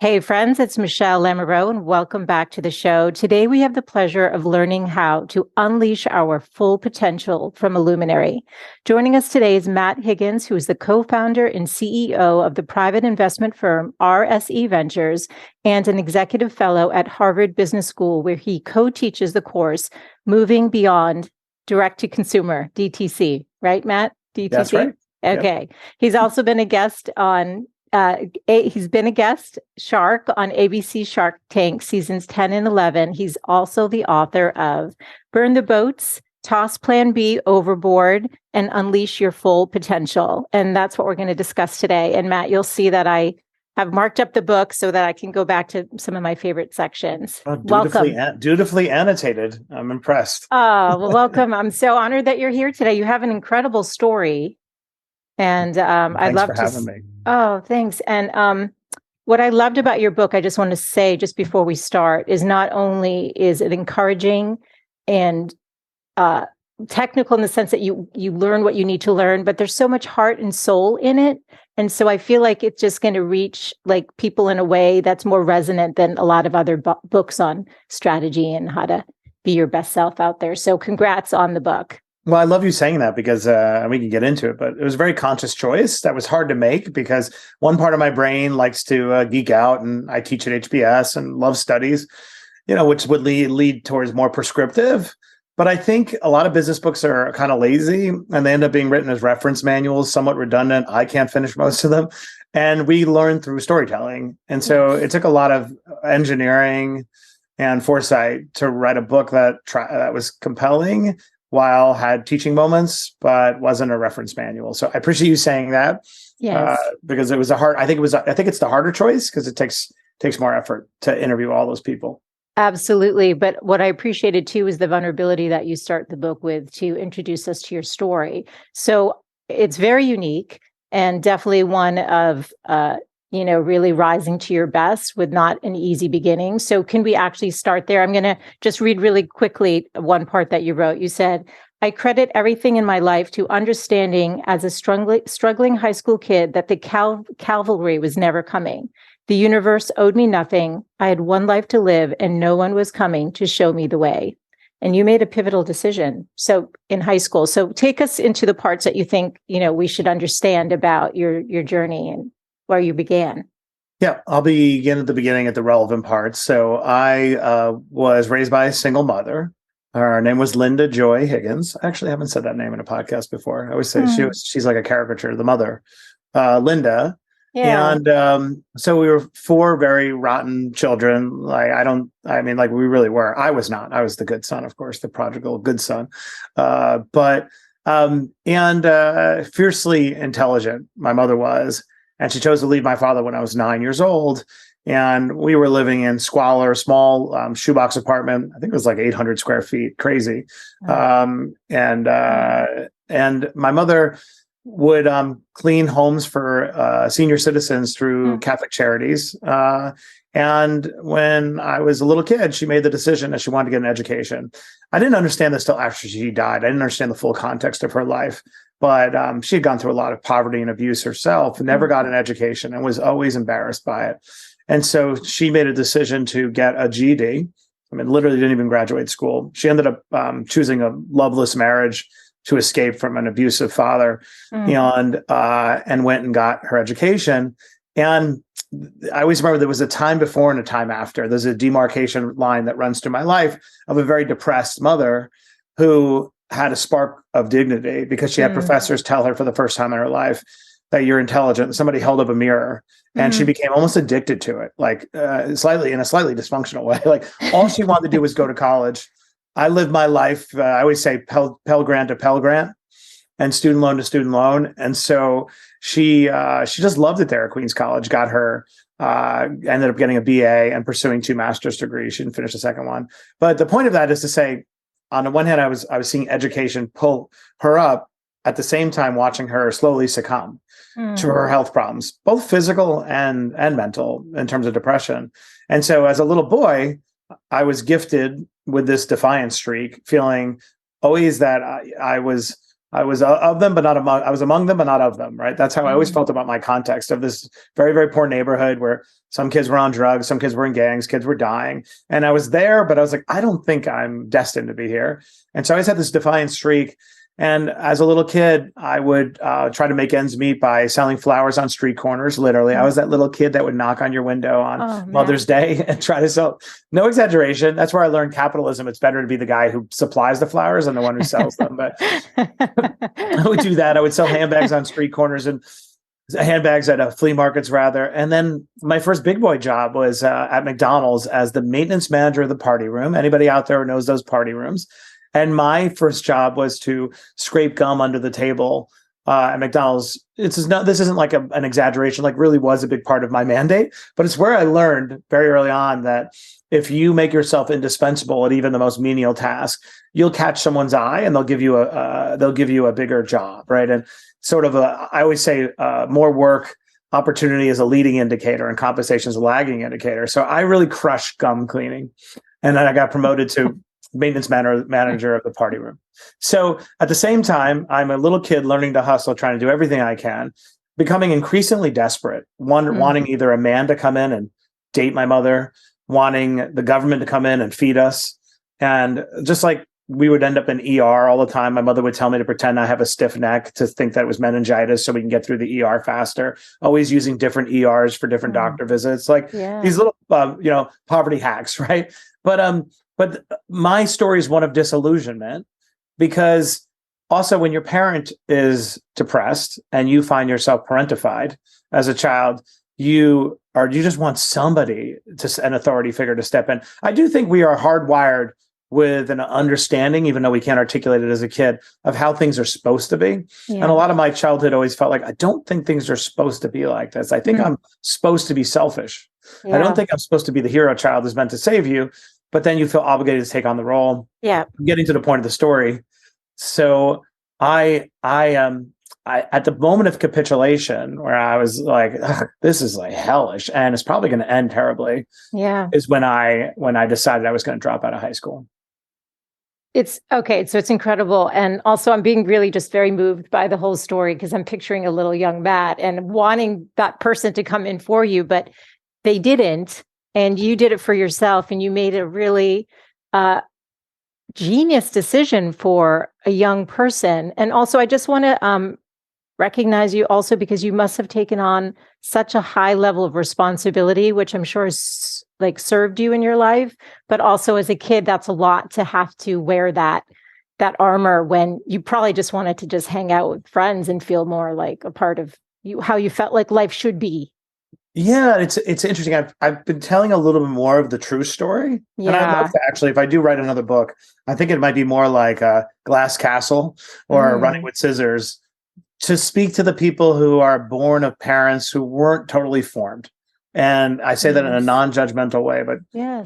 Hey friends, it's Michelle Lamoureux and welcome back to the show. Today we have the pleasure of learning how to unleash our full potential from a luminary. Joining us today is Matt Higgins, who is the co-founder and CEO of the private investment firm RSE Ventures and an executive fellow at Harvard Business School, where he co-teaches the course Moving Beyond Direct-to-Consumer, DTC. Right, Matt? DTC? That's right. Okay. Yep. He's also been a guest on he's been a guest shark on ABC Shark Tank seasons 10 and 11. He's also the author of Burn the Boats, Toss Plan B Overboard, and Unleash Your Full Potential. And that's what we're going to discuss today. And Matt, you'll see that I have marked up the book so that I can go back to some of my favorite sections. Dutifully annotated. I'm impressed. Oh, well, welcome. I'm so honored that you're here today. You have an incredible story. And I'd love to having me. Oh, thanks. And what I loved about your book, I just want to say just before we start, is not only is it encouraging and technical in the sense that you learn what you need to learn, but there's so much heart and soul in it. And so I feel like it's just going to reach like people in a way that's more resonant than a lot of other books on strategy and how to be your best self out there. So congrats on the book. Well, I love you saying that because we can get into it, but it was a very conscious choice that was hard to make because one part of my brain likes to geek out, and I teach at HBS and love studies, which would lead towards more prescriptive. But I think a lot of business books are kind of lazy and they end up being written as reference manuals, somewhat redundant. I can't finish most of them. And we learn through storytelling. And so it took a lot of engineering and foresight to write a book that was compelling while had teaching moments, but wasn't a reference manual. So I appreciate you saying that. Yes. Because it was I think it's the harder choice because it takes more effort to interview all those people. Absolutely. But what I appreciated too is the vulnerability that you start the book with to introduce us to your story. So it's very unique and definitely one of, really rising to your best with not an easy beginning. So can we actually start there? I'm going to just read really quickly one part that you wrote. You said, I credit everything in my life to understanding as a struggling high school kid that the cavalry was never coming. The universe owed me nothing. I had one life to live and no one was coming to show me the way. And you made a pivotal decision. So in high school, so take us into the parts that you think, we should understand about your journey and where you began. Yeah, I'll begin at the beginning at the relevant parts. So I was raised by a single mother. Her name was Linda Joy Higgins. I actually haven't said that name in a podcast before. I always say she's like a caricature, the mother, Linda. Yeah. And so we were four very rotten children. We really were. I was not. I was the good son, of course, the prodigal good son. But fiercely intelligent, my mother was. And she chose to leave my father when I was 9 years old. And we were living in squalor, small shoebox apartment. I think it was like 800 square feet, crazy. And my mother would clean homes for senior citizens through Catholic charities. And when I was a little kid, she made the decision that she wanted to get an education. I didn't understand this till after she died. I didn't understand the full context of her life. But she had gone through a lot of poverty and abuse herself, never got an education, and was always embarrassed by it. And so she made a decision to get a GED. Literally didn't even graduate school. She ended up choosing a loveless marriage to escape from an abusive father, and went and got her education. And I always remember there was a time before and a time after. There's a demarcation line that runs through my life of a very depressed mother who had a spark of dignity because she had professors tell her for the first time in her life that you're intelligent. Somebody held up a mirror and she became almost addicted to it, slightly dysfunctional way. Like all she wanted to do was go to college. I lived my life, I always say Pell Grant to Pell Grant and student loan to student loan. And so she just loved it there at Queens College, got her, ended up getting a BA and pursuing 2 master's degrees. She didn't finish the second one. But the point of that is to say, on the one hand, I was seeing education pull her up at the same time watching her slowly succumb to her health problems, both physical and mental in terms of depression. And so as a little boy, I was gifted with this defiance streak, feeling always that I was I was of them, but not among. I was among them, but not of them. Right. That's how I always felt about my context of this very, very poor neighborhood where some kids were on drugs, some kids were in gangs, kids were dying, and I was there, but I was like, I don't think I'm destined to be here. And so I always had this defiant streak. And as a little kid, I would try to make ends meet by selling flowers on street corners. Literally, I was that little kid that would knock on your window on Mother's Day and try to sell. No exaggeration. That's where I learned capitalism. It's better to be the guy who supplies the flowers than the one who sells them. But I would do that. I would sell handbags on street corners and handbags at flea markets, rather. And then my first big boy job was at McDonald's as the maintenance manager of the party room. Anybody out there who knows those party rooms? And my first job was to scrape gum under the table at McDonald's. This isn't like an exaggeration, like really was a big part of my mandate, but it's where I learned very early on that if you make yourself indispensable at even the most menial task, you'll catch someone's eye and they'll give you a bigger job, right? And sort of I always say more work opportunity is a leading indicator and compensation is a lagging indicator. So I really crushed gum cleaning, and then I got promoted to maintenance manager of the party room. So at the same time, I'm a little kid learning to hustle, trying to do everything I can, becoming increasingly desperate, wanting either a man to come in and date my mother, wanting the government to come in and feed us. And just like we would end up in ER all the time, my mother would tell me to pretend I have a stiff neck to think that it was meningitis so we can get through the ER faster, always using different ERs for different doctor visits, like these little, poverty hacks, right? But my story is one of disillusionment, because also when your parent is depressed and you find yourself parentified as a child, you just want somebody, an authority figure, to step in. I do think we are hardwired with an understanding, even though we can't articulate it as a kid, of how things are supposed to be. Yeah. And a lot of my childhood always felt like, I don't think things are supposed to be like this. I think I'm supposed to be selfish. Yeah. I don't think I'm supposed to be the hero child who's meant to save you. But then you feel obligated to take on the role. Yeah. I'm getting to the point of the story. So I at the moment of capitulation, where I was like, this is like hellish and it's probably going to end terribly. Yeah. Is when I decided I was going to drop out of high school. It's okay. So it's incredible. And also I'm being really just very moved by the whole story, because I'm picturing a little young Matt and wanting that person to come in for you, but they didn't. And you did it for yourself, and you made a really genius decision for a young person. And also, I just want to recognize you also because you must have taken on such a high level of responsibility, which I'm sure has served you in your life. But also as a kid, that's a lot to have to wear that armor when you probably just wanted to just hang out with friends and feel more like a part of you, how you felt like life should be. Yeah, it's interesting. I've been telling a little bit more of the true story. Yeah. And I'd love to actually, if I do write another book, I think it might be more like a Glass Castle or Running with Scissors, to speak to the people who are born of parents who weren't totally formed. And I say that in a non-judgmental way, but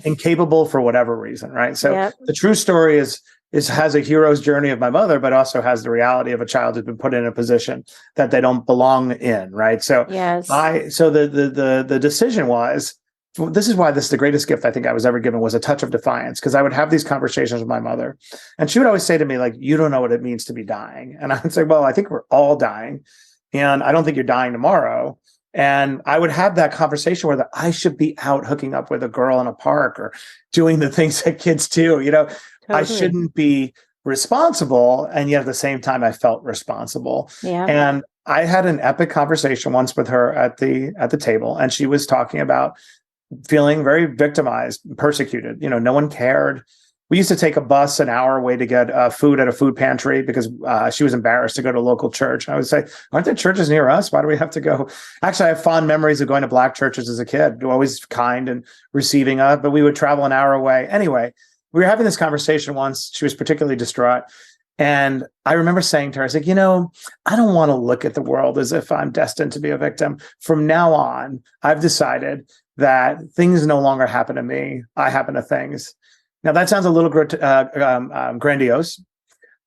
incapable for whatever reason, right? So the true story has a hero's journey of my mother, but also has the reality of a child who's been put in a position that they don't belong in, right? So the decision was, this is why this is the greatest gift I think I was ever given, was a touch of defiance, because I would have these conversations with my mother, and she would always say to me, like, you don't know what it means to be dying. And I would say, well, I think we're all dying, and I don't think you're dying tomorrow. And I would have that conversation where I should be out hooking up with a girl in a park or doing the things that kids do, Totally. I shouldn't be responsible. And yet at the same time, I felt responsible. Yeah. And I had an epic conversation once with her at the table. And she was talking about feeling very victimized, persecuted. No one cared. We used to take a bus an hour away to get food at a food pantry because she was embarrassed to go to a local church. And I would say, aren't there churches near us? Why do we have to go? Actually, I have fond memories of going to Black churches as a kid, always kind and receiving us, but we would travel an hour away. Anyway, we were having this conversation once. She was particularly distraught. And I remember saying to her, I was like, I don't want to look at the world as if I'm destined to be a victim. From now on, I've decided that things no longer happen to me. I happen to things. Now, that sounds a little grandiose,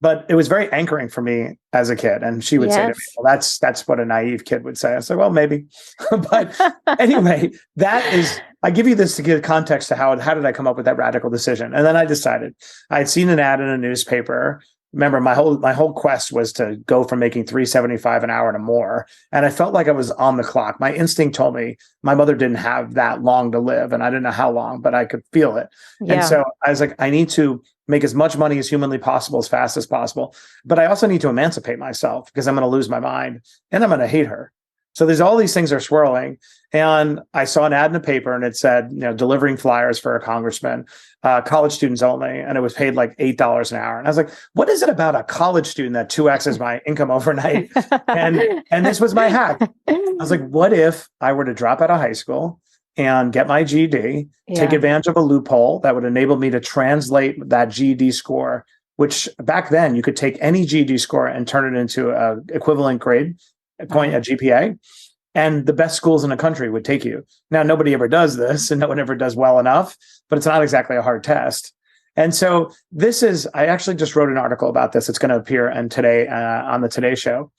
but it was very anchoring for me as a kid. And she would say to me, well, that's what a naive kid would say. I said, well, maybe. But anyway, I give you this to give context to how did I come up with that radical decision. And then I decided, I had seen an ad in a newspaper remember my whole quest was to go from making $375 an hour to more. And I felt like I was on the clock. My instinct told me my mother didn't have that long to live, and I didn't know how long, but I could feel it. Yeah. And so I was like, I need to make as much money as humanly possible, as fast as possible. But I also need to emancipate myself, because I'm going to lose my mind and I'm going to hate her. So there's all these things are swirling. And I saw an ad in the paper, and it said, delivering flyers for a congressman, college students only. And it was paid like $8 an hour. And I was like, what is it about a college student that 2X's my income overnight? And this was my hack. I was like, what if I were to drop out of high school and get my GED, take advantage of a loophole that would enable me to translate that GED score, which back then you could take any GED score and turn it into a equivalent grade point, a GPA, and the best schools in the country would take you. Now, nobody ever does this, and no one ever does well enough, but it's not exactly a hard test. And so I actually just wrote an article about this. It's going to appear on the Today Show,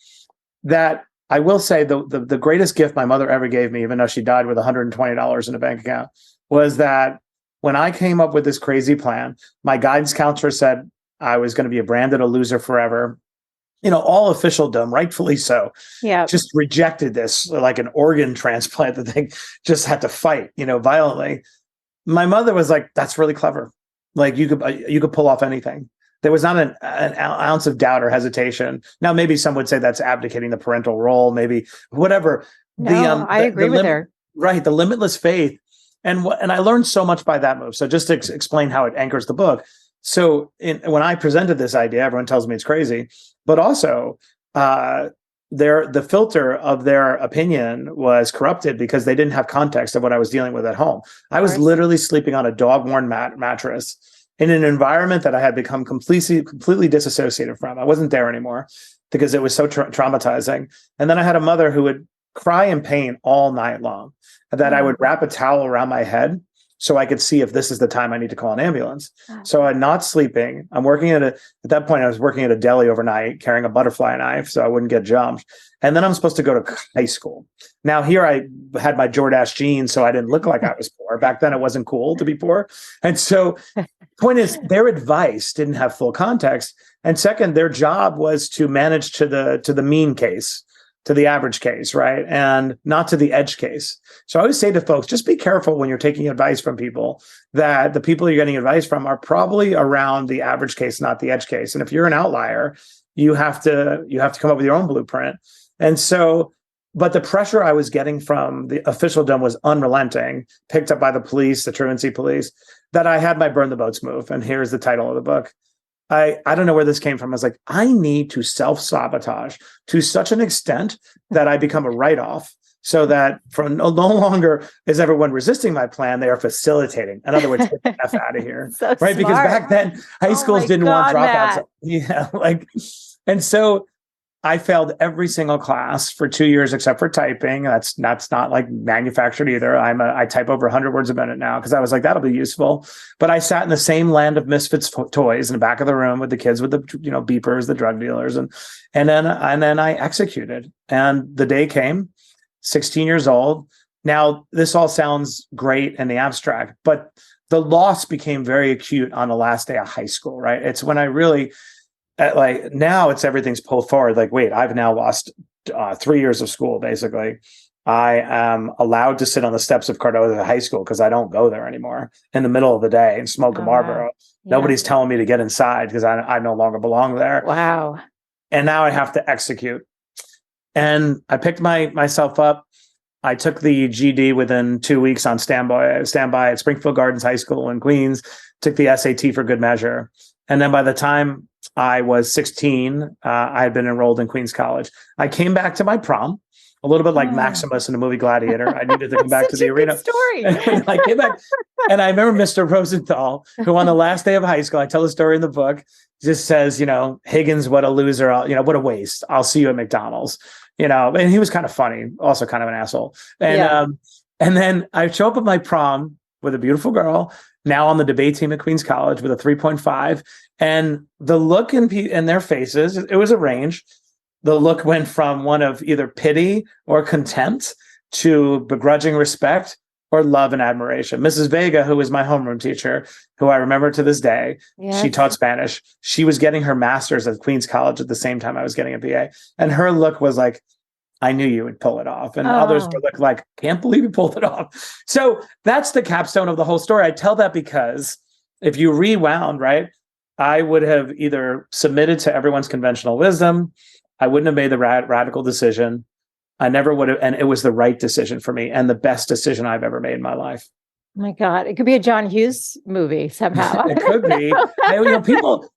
that I will say the greatest gift my mother ever gave me, even though she died with $120 in a bank account, was that when I came up with this crazy plan, my guidance counselor said I was going to be branded a loser forever. All officialdom, rightfully so, just rejected this like an organ transplant that they just had to fight, violently. My mother was like, that's really clever. Like you could pull off anything. There was not an ounce of doubt or hesitation. Now, maybe some would say that's abdicating the parental role, maybe whatever. No, I agree with her. Right. The limitless faith. And I learned so much by that move. So just to explain how it anchors the book. So when I presented this idea, everyone tells me it's crazy, but also the filter of their opinion was corrupted because they didn't have context of what I was dealing with at home. I was literally sleeping on a dog-worn mattress in an environment that I had become completely disassociated from. I wasn't there anymore because it was so traumatizing. And then I had a mother who would cry in pain all night long, that I would wrap a towel around my head so I could see if this is the time I need to call an ambulance. So I'm not sleeping. I'm working at that point, I was working at a deli overnight, carrying a butterfly knife so I wouldn't get jumped. And then I'm supposed to go to high school. Now here I had my Jordache jeans, so I didn't look like I was poor. Back then it wasn't cool to be poor. And so point is, their advice didn't have full context. And second, their job was to manage to the mean case, to the average case, right? And not to the edge case. So I always say to folks, just be careful when you're taking advice from people, that the people you're getting advice from are probably around the average case, not the edge case. And if you're an outlier, you have to come up with your own blueprint. And so, but the pressure I was getting from the officialdom was unrelenting, picked up by the police, the truancy police, that I had my burn the boats move. And here's the title of the book. I don't know where this came from. I was like, I need to self-sabotage to such an extent that I become a write-off, so that for no longer is everyone resisting my plan, they are facilitating. In other words, get the F out of here. So right? smart. Because back then, high schools didn't want dropouts. Matt. And so I failed every single class for 2 years except for typing. That's not like manufactured either. I type over 100 words a minute now because I was like, that'll be useful. But I sat in the same land of misfits toys in the back of the room with the kids with the beepers, the drug dealers, and then I executed. And the day came, 16 years old. Now this all sounds great in the abstract, but the loss became very acute on the last day of high school. Right? It's when I really. Now it's everything's pulled forward. Like, wait, I've now lost 3 years of school. Basically, I am allowed to sit on the steps of Cardozo High School because I don't go there anymore in the middle of the day and smoke a Marlboro. Wow. Yeah. Nobody's telling me to get inside because I no longer belong there. Wow. And now I have to execute. And I picked myself up. I took the GD within 2 weeks on standby at Springfield Gardens High School in Queens. Took the SAT for good measure. And then by the time I was 16, I had been enrolled in Queens College. I came back to my prom, a little bit like Maximus in the movie Gladiator. I needed to come back to the arena. Story. And I came back, and I remember Mr. Rosenthal, who on the last day of high school, I tell the story in the book, just says, Higgins, what a loser, what a waste. I'll see you at McDonald's. And he was kind of funny, also kind of an asshole. And then I show up at my prom with a beautiful girl, now on the debate team at Queens College with a 3.5. And the look in their faces, it was a range. The look went from one of either pity or contempt to begrudging respect or love and admiration. Mrs. Vega, who was my homeroom teacher, who I remember to this day, she taught Spanish. She was getting her master's at Queens College at the same time I was getting a BA. And her look was like, I knew you would pull it off. And others were like, can't believe you pulled it off. So that's the capstone of the whole story. I tell that because if you rewound, right, I would have either submitted to everyone's conventional wisdom. I wouldn't have made the radical decision. I never would have, and it was the right decision for me and the best decision I've ever made in my life. Oh my God, it could be a John Hughes movie somehow. It could be.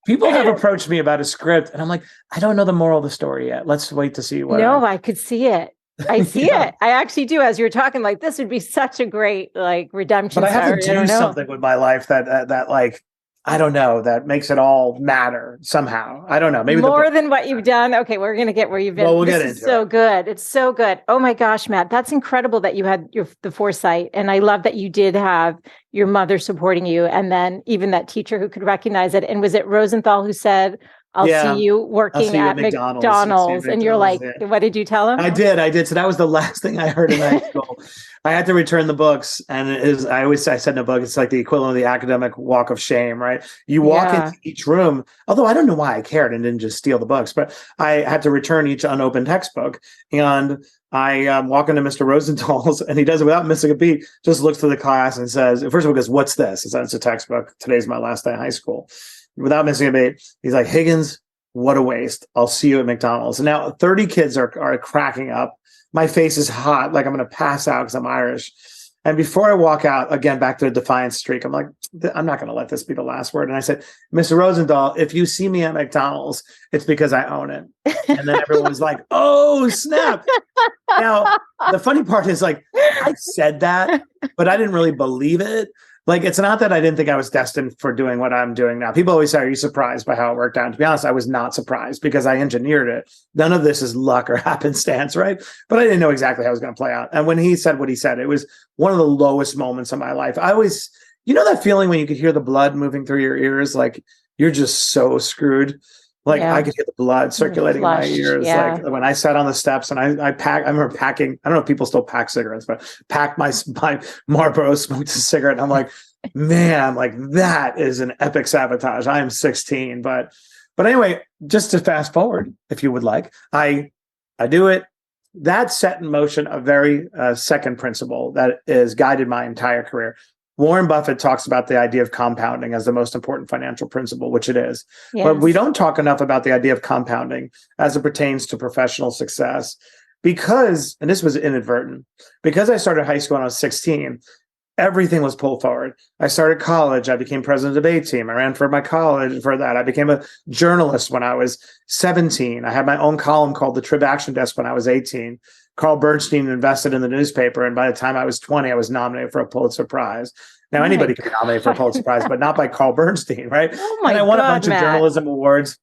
People have approached me about a script, and I'm like, I don't know the moral of the story yet. Let's wait to see what. No, I could see it. I see it. I actually do. As you're talking, like, this would be such a great like redemption. But I have to do something with my life that like, I don't know, that makes it all matter somehow. I don't know. Maybe more than what you've done. Okay, we're going to get where you've been. Well, we'll get into it. So good. It's so good. Oh my gosh, Matt, that's incredible that you had the foresight. And I love that you did have your mother supporting you. And then even that teacher who could recognize it. And was it Rosenthal who said, I'll see you working at McDonald's. And you're like, what did you tell him? I did. So that was the last thing I heard in high school. I had to return the books. And I said in the book, it's like the equivalent of the academic walk of shame, right? You walk into each room, although I don't know why I cared and didn't just steal the books, but I had to return each unopened textbook. And I walk into Mr. Rosenthal's, and he does it without missing a beat, just looks through the class and says, first of all, goes, what's this? He said, it's a textbook. Today's my last day of high school. Without missing a beat, he's like, Higgins, what a waste. I'll see you at McDonald's. And now 30 kids are cracking up. My face is hot, like I'm going to pass out because I'm Irish. And before I walk out, again, back to a defiance streak, I'm like, I'm not going to let this be the last word. And I said, Mr. Rosenthal, if you see me at McDonald's, it's because I own it. And then everyone was like, oh, snap. Now, the funny part is, like, I said that, but I didn't really believe it. Like, it's not that I didn't think I was destined for doing what I'm doing now. People always say, are you surprised by how it worked out? And to be honest, I was not surprised because I engineered it. None of this is luck or happenstance, right? But I didn't know exactly how it was going to play out. And when he said what he said, it was one of the lowest moments of my life. I always, you know that feeling when you could hear the blood moving through your ears? Like, you're just so screwed. Like, I could hear the blood circulating in my ears. Yeah. Like, when I sat on the steps and I remember packing, I don't know if people still pack cigarettes, but packed my Marlboro, smoked a cigarette. And I'm like, man, like, that is an epic sabotage. I am 16. But anyway, just to fast forward, if you would like, I do it. That set in motion a very second principle that has guided my entire career. Warren Buffett talks about the idea of compounding as the most important financial principle, which it is. Yes. But we don't talk enough about the idea of compounding as it pertains to professional success because, and this was inadvertent, because I started high school when I was 16, everything was pulled forward. I started college. I became president of the debate team. I ran for my college for that. I became a journalist when I was 17. I had my own column called the Trib Action Desk when I was 18. Carl Bernstein invested in the newspaper. And by the time I was 20, I was nominated for a Pulitzer Prize. Now, anybody can be nominated for a Pulitzer Prize, but not by Carl Bernstein, right? Oh my and I won God, a bunch Matt. of journalism awards.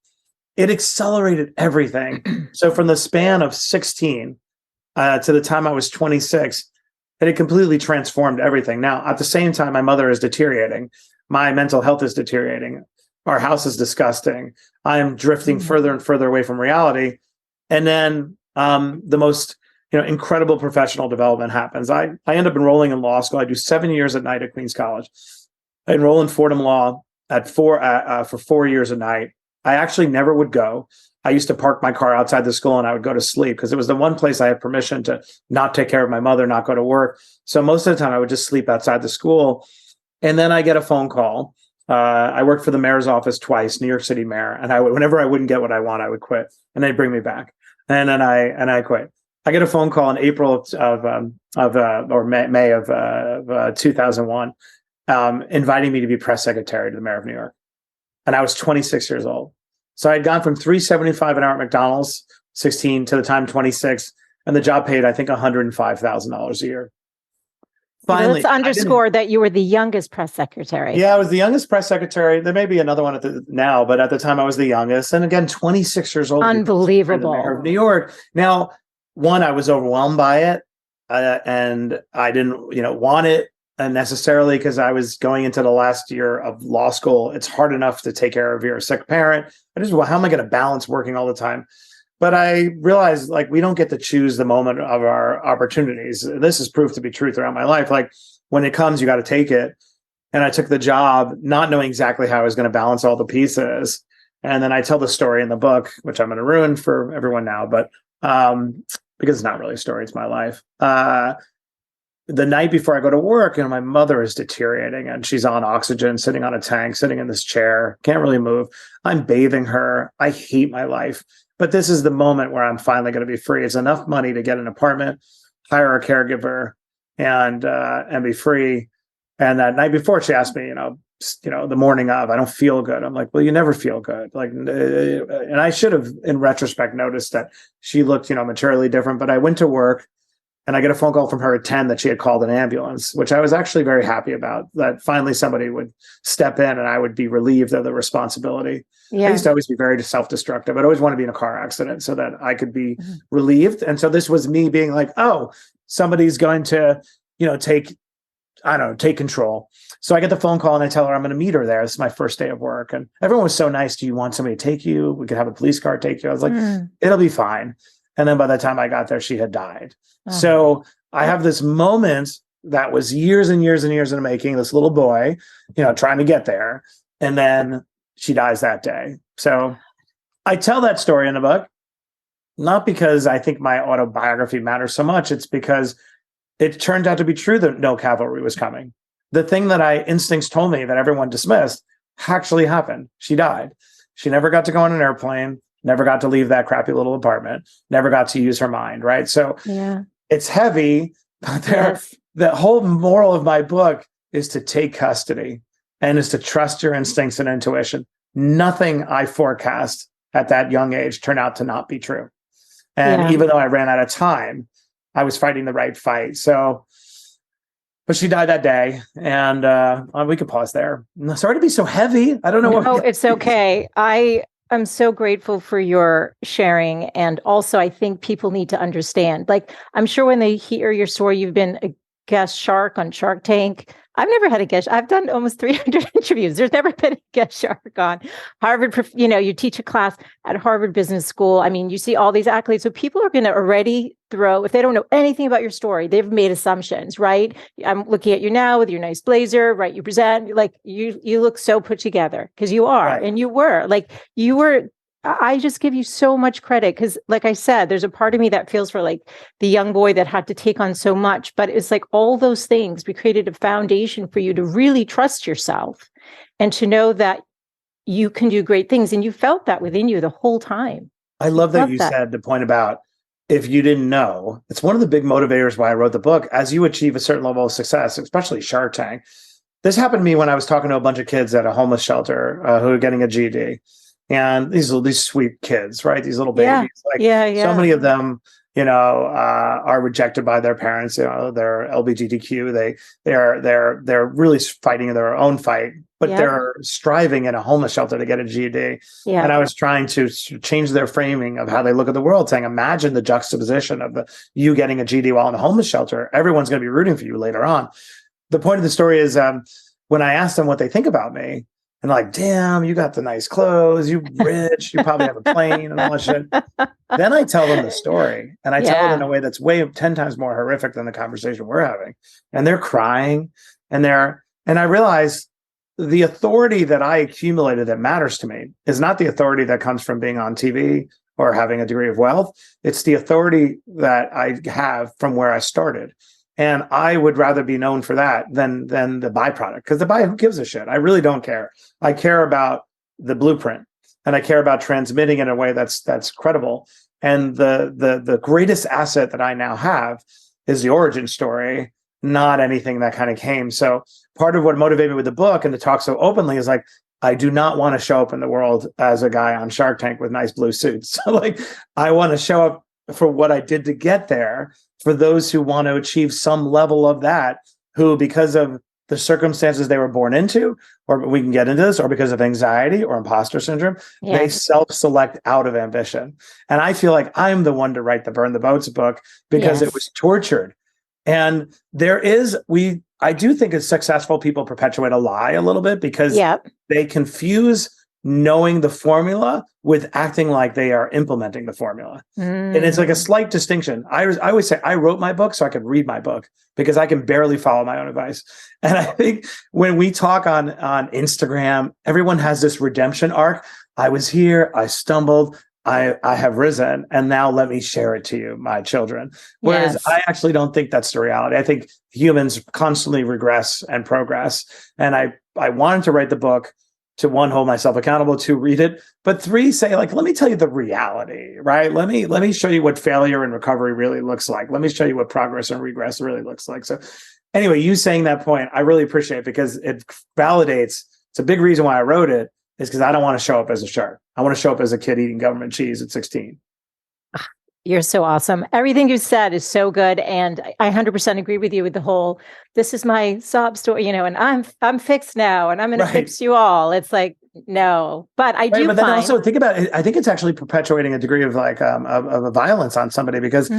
It accelerated everything. So from the span of 16 to the time I was 26, it had completely transformed everything. Now, at the same time, my mother is deteriorating. My mental health is deteriorating. Our house is disgusting. I am drifting further and further away from reality. And then the most incredible professional development happens. I end up enrolling in law school. I do 7 years at night at Queens College. I enroll in Fordham Law for 4 years a night. I actually never would go. I used to park my car outside the school and I would go to sleep because it was the one place I had permission to not take care of my mother, not go to work. So most of the time I would just sleep outside the school. And then I get a phone call. I worked for the mayor's office twice, New York City mayor. And whenever I wouldn't get what I want, I would quit and they'd bring me back. And then I quit. I get a phone call in April or May of 2001, inviting me to be press secretary to the mayor of New York. And I was 26 years old. So I had gone from $3.75 an hour at McDonald's, 16 to the time 26, and the job paid, I think, $105,000 a year. Finally, let's underscore that you were the youngest press secretary. Yeah, I was the youngest press secretary. There may be another one now, but at the time I was the youngest. And again, 26 years old. Unbelievable. The mayor of New York. Now, one, I was overwhelmed by it, and I didn't, want it necessarily because I was going into the last year of law school. It's hard enough to take care of your sick parent. How am I going to balance working all the time? But I realized, like, we don't get to choose the moment of our opportunities. This has proved to be true throughout my life. Like, when it comes, you got to take it. And I took the job not knowing exactly how I was going to balance all the pieces. And then I tell the story in the book, which I'm going to ruin for everyone now, but because it's not really a story, it's my life. The night before I go to work, my mother is deteriorating and she's on oxygen, sitting on a tank, sitting in this chair, can't really move. I'm bathing her. I hate my life. But this is the moment where I'm finally going to be free. It's enough money to get an apartment, hire a caregiver, and be free. And that night before, she asked me, the morning of, I don't feel good. I'm like, well, you never feel good. And I should have, in retrospect, noticed that she looked, materially different. But I went to work and I get a phone call from her at 10 that she had called an ambulance, which I was actually very happy about, that finally somebody would step in and I would be relieved of the responsibility. Yeah. I used to always be very self-destructive. I'd always want to be in a car accident so that I could be relieved. And so this was me being like, oh, somebody's going to, take control. So I get the phone call and I tell her I'm going to meet her there. This is my first day of work. And everyone was so nice. Do you want somebody to take you? We could have a police car take you. I was like, it'll be fine. And then by the time I got there, she had died. So I have this moment that was years and years and years in the making, this little boy, trying to get there. And then she dies that day. So I tell that story in the book, not because I think my autobiography matters so much. It's because it turned out to be true that no cavalry was coming. The thing that instincts told me that everyone dismissed actually happened. She died. She never got to go on an airplane, never got to leave that crappy little apartment, never got to use her mind, right? So it's heavy, but the whole moral of my book is to take custody and is to trust your instincts and intuition. Nothing I forecast at that young age turned out to not be true. And even though I ran out of time, I was fighting the right fight. So, but she died that day, and we could pause there. Sorry to be so heavy. I don't know. No, it's okay. I'm so grateful for your sharing. And also, I think people need to understand, I'm sure when they hear your story, you've been a guest shark on Shark Tank. I've never had a guest. I've done almost 300 interviews. There's never been a guest shark on Harvard. You teach a class at Harvard Business School. I mean, you see all these accolades. So people are going to already if they don't know anything about your story, they've made assumptions, right? I'm looking at you now with your nice blazer, right? You present you look so put together because you are, right. And you were. I just give you so much credit because, like I said, there's a part of me that feels for the young boy that had to take on so much, but it's all those things. We created a foundation for you to really trust yourself and to know that you can do great things. And you felt that within you the whole time. I love that you said the point about if you didn't know. It's one of the big motivators why I wrote the book. As you achieve a certain level of success, especially Shark Tank, this happened to me when I was talking to a bunch of kids at a homeless shelter who are getting a GED. And these sweet kids, right? These little babies. So many of them, are rejected by their parents. They're LGBTQ. They're really fighting their own fight, but they're striving in a homeless shelter to get a GED. Yeah. And I was trying to change their framing of how they look at the world, saying, imagine the juxtaposition of you getting a GED while in a homeless shelter. Everyone's going to be rooting for you later on. The point of the story is when I asked them what they think about me, and damn, you got the nice clothes, you rich, you probably have a plane and all that shit. Then I tell them the story, and I tell it in a way that's 10 times more horrific than the conversation we're having. And they're crying, and I realize the authority that I accumulated that matters to me is not the authority that comes from being on TV or having a degree of wealth. It's the authority that I have from where I started. And I would rather be known for that than the byproduct, because who gives a shit? I really don't care. I care about the blueprint, and I care about transmitting in a way that's credible. And the greatest asset that I now have is the origin story, not anything that kind of came. So part of what motivated me with the book and to talk so openly is I do not want to show up in the world as a guy on Shark Tank with nice blue suits. So I want to show up for what I did to get there, for those who want to achieve some level of that, who, because of the circumstances they were born into, or we can get into this, or because of anxiety or imposter syndrome, they self-select out of ambition. And I feel like I'm the one to write the Burn the Boats book because it was tortured. And I do think it's successful people perpetuate a lie a little bit because they confuse knowing the formula with acting like they are implementing the formula. And it's like a slight distinction. I always say I wrote my book so I could read my book, because I can barely follow my own advice. And I think when we talk on Instagram, everyone has this redemption arc. I was here, I stumbled, I have risen, and now let me share it to you, my children. Whereas I actually don't think that's the reality. I think humans constantly regress and progress. And I wanted to write the book to, one, hold myself accountable, to read it, but 3, say, like, let me tell you the reality, right? Let me show you what failure and recovery really looks like. Let me show you what progress and regress really looks like. So anyway, you saying that point, I really appreciate it, because it validates. It's a big reason why I wrote it, is because I don't want to show up as a shark. I want to show up as a kid eating government cheese at 16. You're so awesome. Everything you said is so good. And I 100% agree with you with the whole, this is my sob story, and I'm fixed now, and I'm going to fix you all. It's like, no, but I do. But then also think about it. I think it's actually perpetuating a degree of like of a violence on somebody, because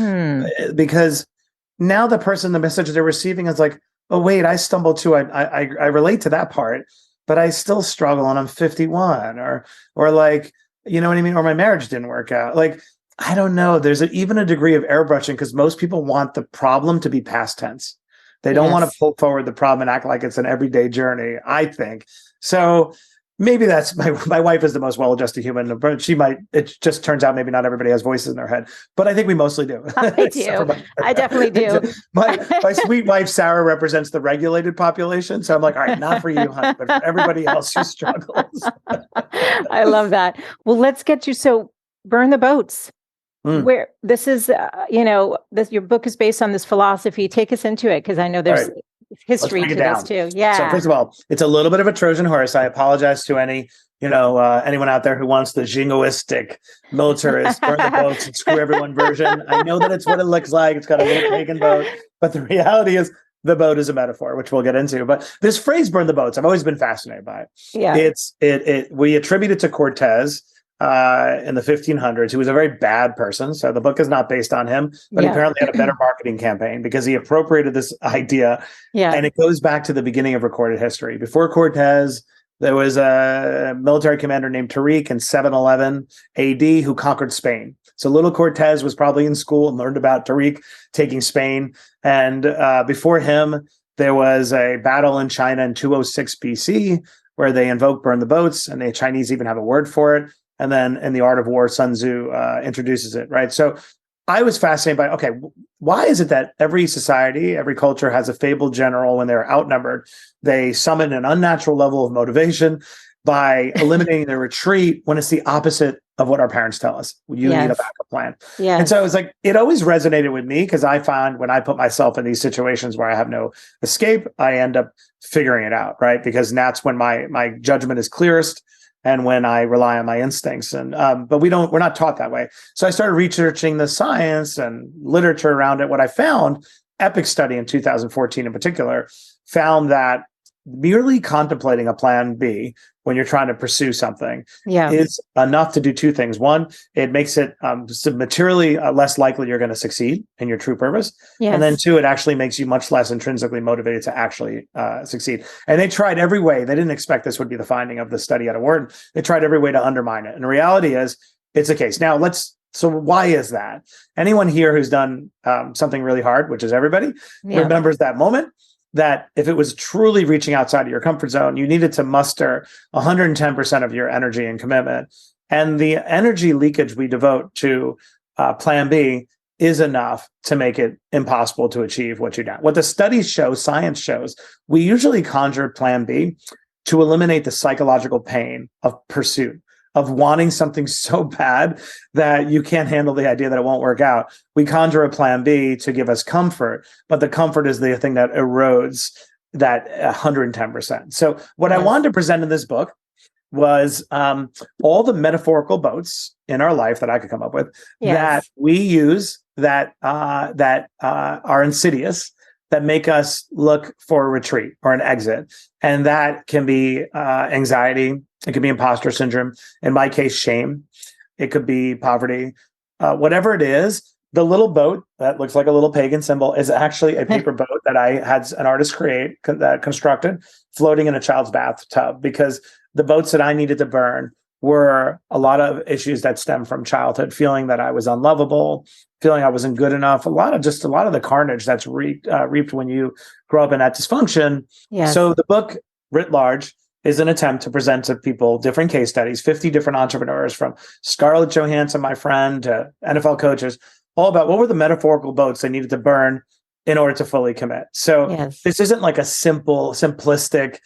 now the message they're receiving is like, oh wait, I stumbled too. I relate to that part, but I still struggle, and I'm 51, or like, you know what I mean? Or my marriage didn't work out. Like, I don't know. There's even a degree of airbrushing, because most people want the problem to be past tense. They don't want to pull forward the problem and act like it's an everyday journey, I think. So maybe that's my wife is the most well-adjusted human, but it just turns out maybe not everybody has voices in their head, but I think we mostly do. I do. I definitely do. My sweet wife, Sarah, represents the regulated population. So I'm like, all right, not for you, honey, but for everybody else who struggles. I love that. Well, let's get you. So burn the boats. Where this is, your book is based on this philosophy. Take us into it, because I know there's history to this too. Yeah. So first of all, it's a little bit of a Trojan horse. I apologize to anyone out there who wants the jingoistic militarist burn the boats and screw everyone version. I know that it's what it looks like. It's got a little pagan boat, but the reality is the boat is a metaphor, which we'll get into. But this phrase, burn the boats, I've always been fascinated by it. Yeah. We attribute it to Cortez in the 1500s, who was a very bad person. So the book is not based on him, but he apparently had a better marketing campaign, because he appropriated this idea. Yeah. And it goes back to the beginning of recorded history. Before Cortez, there was a military commander named Tariq in 711 AD who conquered Spain. So little Cortez was probably in school and learned about Tariq taking Spain. And before him, there was a battle in China in 206 BC where they invoked burn the boats, and the Chinese even have a word for it. And then in The Art of War, Sun Tzu introduces it, right? So I was fascinated by, okay, why is it that every society, every culture has a fabled general when they're outnumbered? They summon an unnatural level of motivation by eliminating their retreat, when it's the opposite of what our parents tell us. You need a backup plan. Yeah. And so it was like, it always resonated with me, because I find when I put myself in these situations where I have no escape, I end up figuring it out, right? Because that's when my judgment is clearest, and when I rely on my instincts. And but we're not taught that way. So I started researching the science and literature around it. What I found, Epic study in 2014 in particular, found that merely contemplating a plan B when you're trying to pursue something is enough to do two things. One, it makes it materially less likely you're going to succeed in your true purpose. Yes. And then two, it actually makes you much less intrinsically motivated to actually succeed. And they tried every way. They didn't expect this would be the finding of the study out of Wharton. They tried every way to undermine it. And the reality is it's the case. Now so why is that? Anyone here who's done something really hard, which is everybody, remembers that moment, that if it was truly reaching outside of your comfort zone, you needed to muster 110% of your energy and commitment. And the energy leakage we devote to plan B is enough to make it impossible to achieve what you want. What the studies show, science shows, we usually conjure plan B to eliminate the psychological pain of pursuit, of wanting something so bad that you can't handle the idea that it won't work out. We conjure a plan B to give us comfort, but the comfort is the thing that erodes that 110%. So what I wanted to present in this book was all the metaphorical boats in our life that I could come up with that we use that are insidious, that make us look for a retreat or an exit. And that can be anxiety. It could be imposter syndrome. In my case, shame. It could be poverty. Whatever it is, the little boat that looks like a little pagan symbol is actually a paper boat that I had an artist constructed, floating in a child's bathtub, because the boats that I needed to burn were a lot of issues that stem from childhood, feeling that I was unlovable, feeling I wasn't good enough, a lot of the carnage that's reaped when you grow up in that dysfunction. Yes. So the book writ large is an attempt to present to people different case studies, 50 different entrepreneurs, from Scarlett Johansson, my friend, to NFL coaches, all about what were the metaphorical boats they needed to burn in order to fully commit. So Yes. this isn't like a simplistic,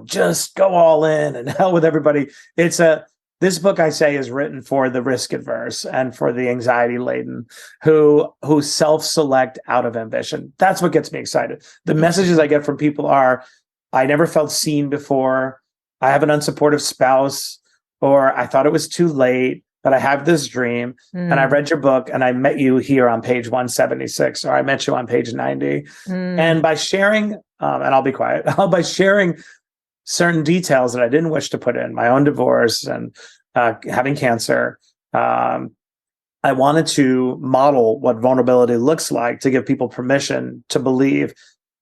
just go all in and hell with everybody. This book, I say, is written for the risk adverse and for the anxiety laden who self-select out of ambition. That's what gets me excited. The messages I get from people are, I never felt seen before, I have an unsupportive spouse, or I thought it was too late, but I have this dream, and I read your book, and I met you here on page 176, or I met you on page 90. And by sharing, and I'll be quiet, by sharing certain details that I didn't wish to put in, my own divorce and having cancer, I wanted to model what vulnerability looks like, to give people permission to believe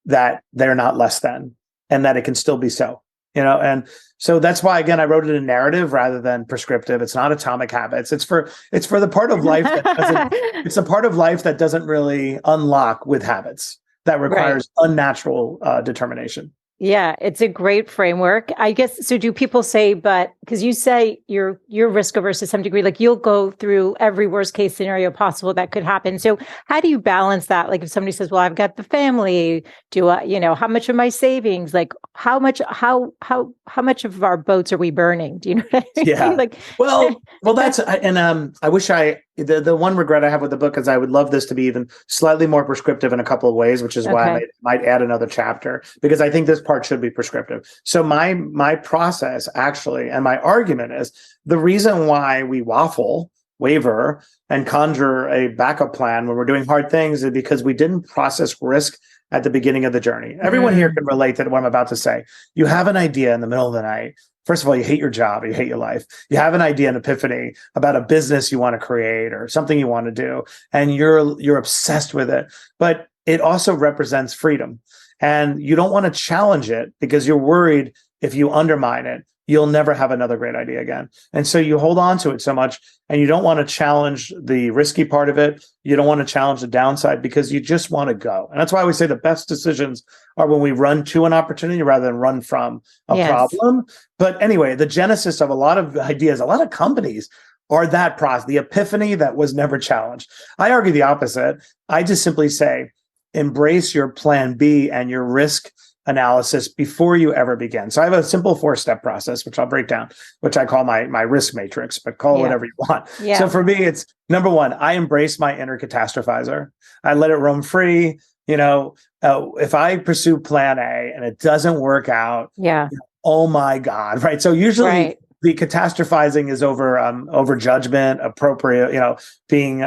that they're not less than, and that it can still be so. And so that's why, again, I wrote it in narrative rather than prescriptive. It's not Atomic Habits. It's for the part of life that doesn't, it's a part of life that doesn't really unlock with habits, that requires unnatural determination. Yeah, it's a great framework. I guess, so do people say, but because you say you're risk averse to some degree, like you'll go through every worst case scenario possible that could happen. So how do you balance that? Like if somebody says, well, I've got the family, do I, how much of my savings, like how much of our boats are we burning? Do you know what I mean? Yeah. Like, well, that's, and I wish the one regret I have with the book is I would love this to be even slightly more prescriptive in a couple of ways, which is why I might add another chapter, because I think this part should be prescriptive. So my process actually, and my argument is, the reason why we waver, and conjure a backup plan when we're doing hard things is because we didn't process risk at the beginning of the journey. Everyone here can relate to what I'm about to say. You have an idea in the middle of the night. First of all, you hate your job, you hate your life. You have an idea, an epiphany about a business you want to create or something you want to do, and you're obsessed with it. But it also represents freedom, and you don't want to challenge it because you're worried if you undermine it, you'll never have another great idea again. And so you hold on to it so much, and you don't want to challenge the risky part of it. You don't want to challenge the downside because you just want to go. And that's why we say the best decisions are when we run to an opportunity rather than run from a problem. But anyway, the genesis of a lot of ideas, a lot of companies are that process, the epiphany that was never challenged. I argue the opposite. I just simply say, embrace your plan B and your risk analysis before you ever begin. So I have a simple 4-step process, which I'll break down, which I call my risk matrix, but call it whatever you want. Yeah. So for me, it's number one, I embrace my inner catastrophizer. I let it roam free. If I pursue plan A and it doesn't work out, oh my God, right? So usually the catastrophizing is over judgment, appropriate, being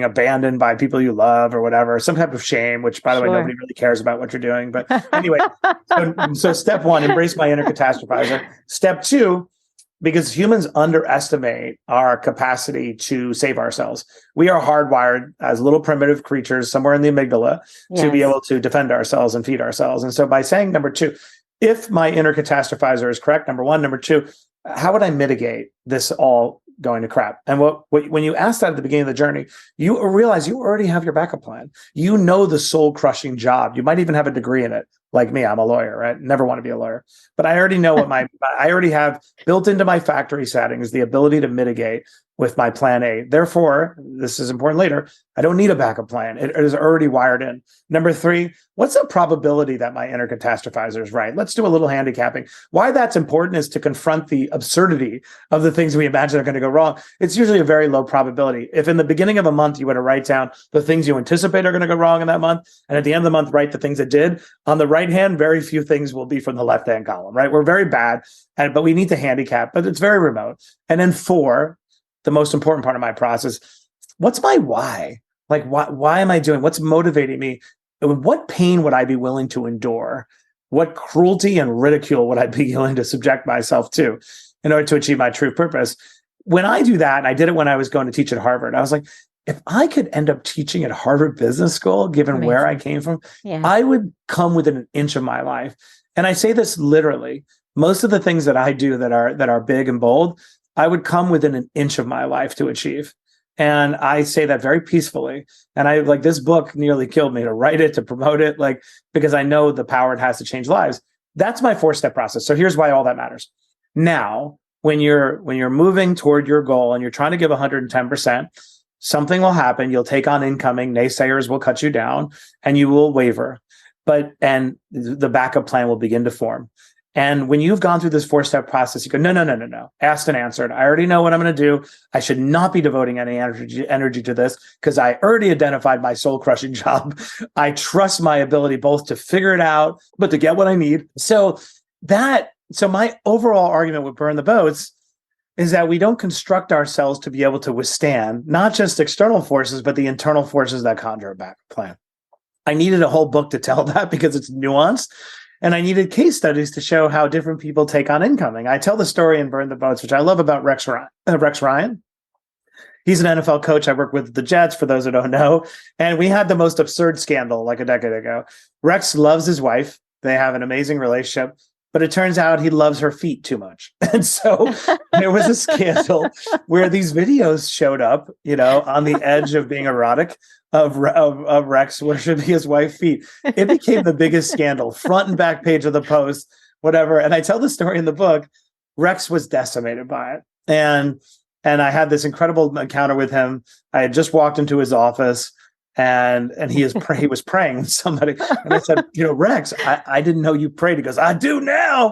abandoned by people you love or whatever, some type of shame, which by the way, nobody really cares about what you're doing. But anyway, so step one, embrace my inner catastrophizer. Step two, because humans underestimate our capacity to save ourselves. We are hardwired as little primitive creatures somewhere in the amygdala to be able to defend ourselves and feed ourselves. And so by saying number two, if my inner catastrophizer is correct, number one, number two, how would I mitigate this all going to crap? And when you asked that at the beginning of the journey, you realize you already have your backup plan. You know the soul-crushing job. You might even have a degree in it. Like me, I'm a lawyer, right? Never want to be a lawyer. But I already know I already have built into my factory settings the ability to mitigate with my plan A. Therefore, this is important later, I don't need a backup plan. It is already wired in. Number three, what's the probability that my inner catastrophizer is right? Let's do a little handicapping. Why that's important is to confront the absurdity of the things we imagine are going to go wrong. It's usually a very low probability. If in the beginning of a month you were to write down the things you anticipate are going to go wrong in that month, and at the end of the month write the things that did, on the right hand, very few things will be from the left-hand column, right? We're very bad, but we need to handicap, but it's very remote. And then four, the most important part of my process, what's my why? Like, why am I doing? What's motivating me? What pain would I be willing to endure? What cruelty and ridicule would I be willing to subject myself to in order to achieve my true purpose? When I do that, and I did it when I was going to teach at Harvard, I was like, if I could end up teaching at Harvard Business School, given where I came from, I would come within an inch of my life. And I say this literally. most of the things that I do that are big and bold, I would come within an inch of my life to achieve. And I say that very peacefully. And I like, this book nearly killed me to write it, to promote it, like, because I know the power it has to change lives. That's my 4-step process. So here's why all that matters. Now, when you're moving toward your goal and you're trying to give 110%, something will happen. You'll take on incoming, naysayers will cut you down, and you will waver. And the backup plan will begin to form. And when you've gone through this 4-step process, you go, no. Asked and answered. I already know what I'm going to do. I should not be devoting any energy to this because I already identified my soul-crushing job. I trust my ability both to figure it out, but to get what I need. So my overall argument with Burn the Boats is that we don't construct ourselves to be able to withstand not just external forces, but the internal forces that conjure a backup plan. I needed a whole book to tell that because it's nuanced. And I needed case studies to show how different people take on incoming. I tell the story in Burn the Boats, which I love, about Rex Ryan. He's an NFL coach. I work with the Jets, for those who don't know. And we had the most absurd scandal like a decade ago. Rex loves his wife. They have an amazing relationship. But it turns out he loves her feet too much. And so there was a scandal where these videos showed up, on the edge of being erotic, of Rex worshiping his wife's feet. It became the biggest scandal, front and back page of the Post, whatever. And I tell the story in the book. Rex was decimated by it. And I had this incredible encounter with him. I had just walked into his office. And he was praying with somebody. And I said, Rex, I didn't know you prayed. He goes, I do now.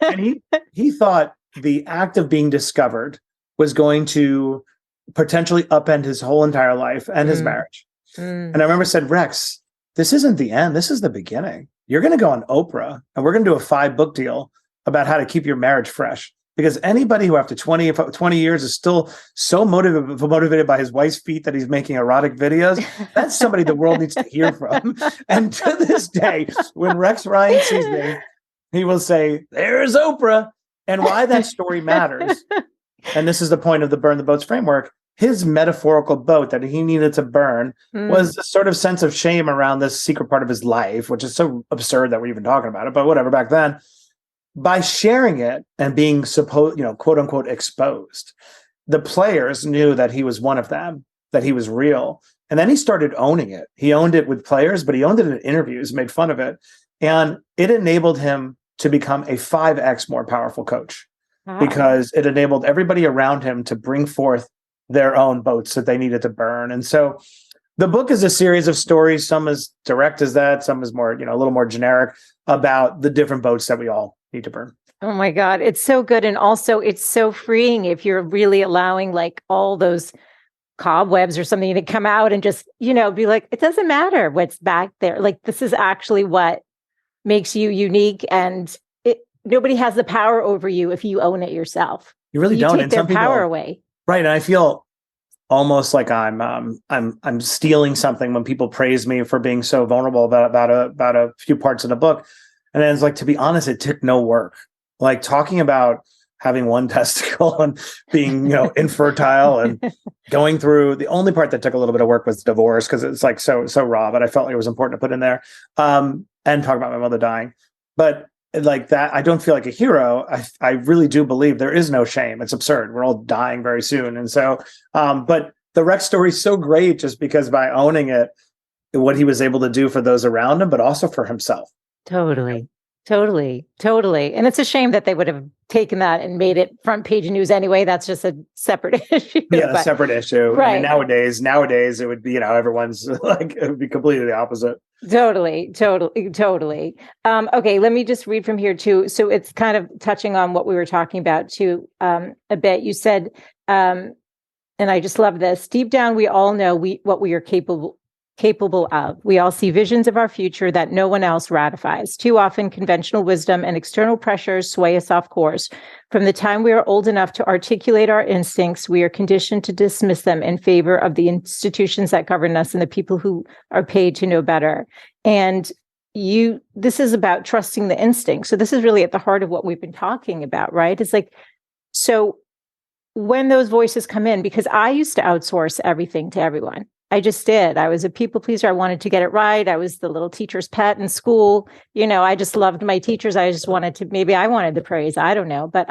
And he thought the act of being discovered was going to potentially upend his whole entire life and his marriage. And I remember said, Rex, this isn't the end. This is the beginning. You're going to go on Oprah and we're going to do a 5-book deal about how to keep your marriage fresh. Because anybody who after 20 years is still so motivated by his wife's feet that he's making erotic videos, that's somebody the world needs to hear from. And to this day, when Rex Ryan sees me, he will say, there's Oprah. And why that story matters, and this is the point of the Burn the Boats framework, his metaphorical boat that he needed to burn was a sort of sense of shame around this secret part of his life, which is so absurd that we're even talking about it, but whatever, back then. By sharing it and being quote unquote exposed, the players knew that he was one of them, that he was real. And then he started owning it. He owned it with players, but he owned it in interviews, made fun of it. And it enabled him to become a 5x more powerful coach because it enabled everybody around him to bring forth their own boats that they needed to burn. And so the book is a series of stories. Some as direct as that, some is more, a little more generic about the different boats that we all need to burn. Oh my God. It's so good. And also it's so freeing if you're really allowing like all those cobwebs or something to come out and just, be like, it doesn't matter what's back there. Like, this is actually what makes you unique. And nobody has the power over you if you own it yourself. You really don't. Take their power away. Right. And I feel almost like I'm stealing something when people praise me for being so vulnerable about a few parts in the book. And it's like, to be honest, it took no work. Like talking about having one testicle and being, infertile and going through, the only part that took a little bit of work was divorce because it's like so raw, but I felt like it was important to put in there. And talk about my mother dying. But like that, I don't feel like a hero. I really do believe there is no shame. It's absurd. We're all dying very soon. And so, but the Rex story is so great just because by owning it, what he was able to do for those around him, but also for himself. Totally. And it's a shame that they would have taken that and made it front page news anyway. That's just a separate issue. Yeah, a separate issue. Right. I mean, nowadays it would be, everyone's like, it would be completely the opposite. Totally. Okay, let me just read from here too. So it's kind of touching on what we were talking about too, a bit. You said, and I just love this, deep down, we all know what we are capable of. We all see visions of our future that no one else ratifies. Too often, conventional wisdom and external pressures sway us off course. From the time we are old enough to articulate our instincts, we are conditioned to dismiss them in favor of the institutions that govern us and the people who are paid to know better. And this is about trusting the instinct. So this is really at the heart of what we've been talking about, right? It's like, so when those voices come in, because I used to outsource everything to everyone. I just did. I was a people pleaser. I wanted to get it right. I was the little teacher's pet in school. I just loved my teachers. I just wanted to, maybe I wanted the praise. I don't know. But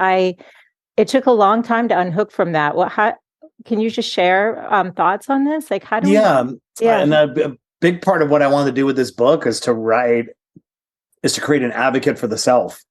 it took a long time to unhook from that. How can you just share thoughts on this? Like, how do we? Yeah. Yeah. And a big part of what I wanted to do with this book is to create an advocate for the self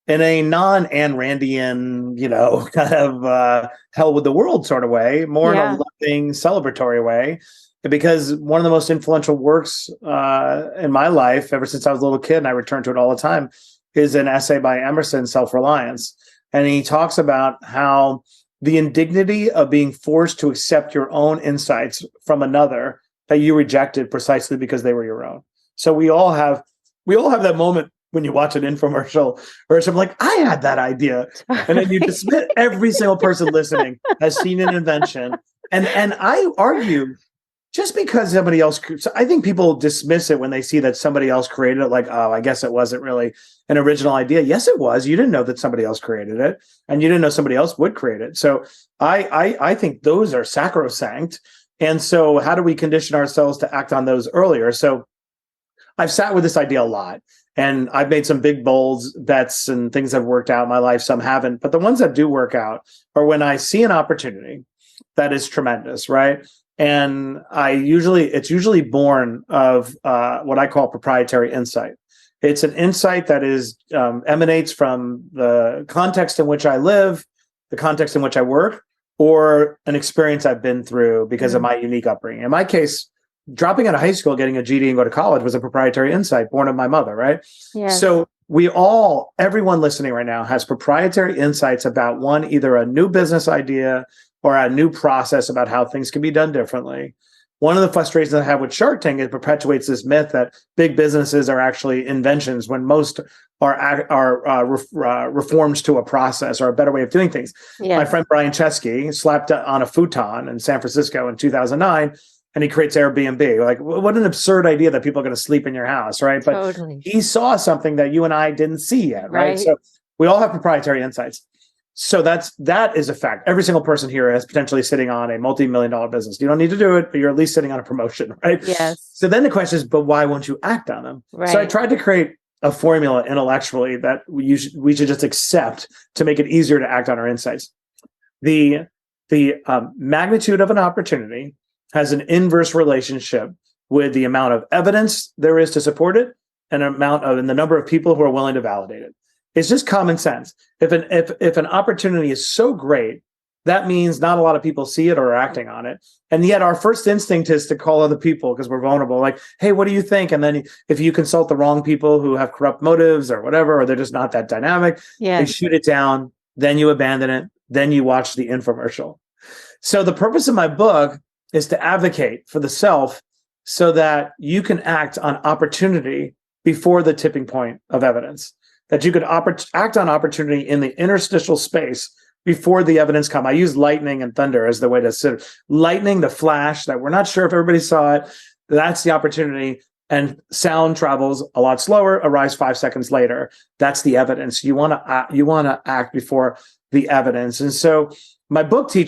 in a non-Ayn Randian, kind of hell with the world sort of way, more in a loving, celebratory way. Because one of the most influential works in my life, ever since I was a little kid, and I return to it all the time, is an essay by Emerson, Self-Reliance. And he talks about how the indignity of being forced to accept your own insights from another that you rejected precisely because they were your own. So we all have that moment when you watch an infomercial or something like, I had that idea. And then you dismiss every single person listening has seen an invention. And I argue, just because somebody else, I think people dismiss it when they see that somebody else created it, like, oh, I guess it wasn't really an original idea. Yes, it was. You didn't know that somebody else created it, and you didn't know somebody else would create it. So I think those are sacrosanct. And so how do we condition ourselves to act on those earlier? So I've sat with this idea a lot, and I've made some big bold bets and things have worked out in my life. Some haven't, but the ones that do work out are when I see an opportunity that is tremendous, right? And it's usually born of what I call proprietary insight. It's an insight that emanates from the context in which I live, the context in which I work, or an experience I've been through because of my unique upbringing. In my case, dropping out of high school, getting a GED and go to college was a proprietary insight born of my mother, right? Yes. So everyone listening right now has proprietary insights about either a new business idea or a new process about how things can be done differently. One of the frustrations I have with Shark Tank, it perpetuates this myth that big businesses are actually inventions when most are reforms to a process or a better way of doing things. Yes. My friend Brian Chesky slept on a futon in San Francisco in 2009, and he creates Airbnb. Like, what an absurd idea that people are going to sleep in your house, right? But totally. He saw something that you and I didn't see yet, right? So we all have proprietary insights. So that is a fact. Every single person here is potentially sitting on a multi-million-dollar business. You don't need to do it, but you're at least sitting on a promotion, right? Yes. So then the question is, but why won't you act on them? Right. So I tried to create a formula intellectually that we should just accept to make it easier to act on our insights. The magnitude of an opportunity has an inverse relationship with the amount of evidence there is to support it and the number of people who are willing to validate it. It's just common sense. If an opportunity is so great, that means not a lot of people see it or are acting on it. And yet our first instinct is to call other people because we're vulnerable. Like, hey, what do you think? And then if you consult the wrong people who have corrupt motives or whatever, or they're just not that dynamic, they shoot it down. Then you abandon it. Then you watch the infomercial. So the purpose of my book is to advocate for the self so that you can act on opportunity before the tipping point of evidence. That you could act on opportunity in the interstitial space before the evidence come. I use lightning and thunder as the way to sit. Lightning, the flash that we're not sure if everybody saw it. That's the opportunity. And sound travels a lot slower, arrives 5 seconds later. That's the evidence. You want to act before the evidence. And so my book but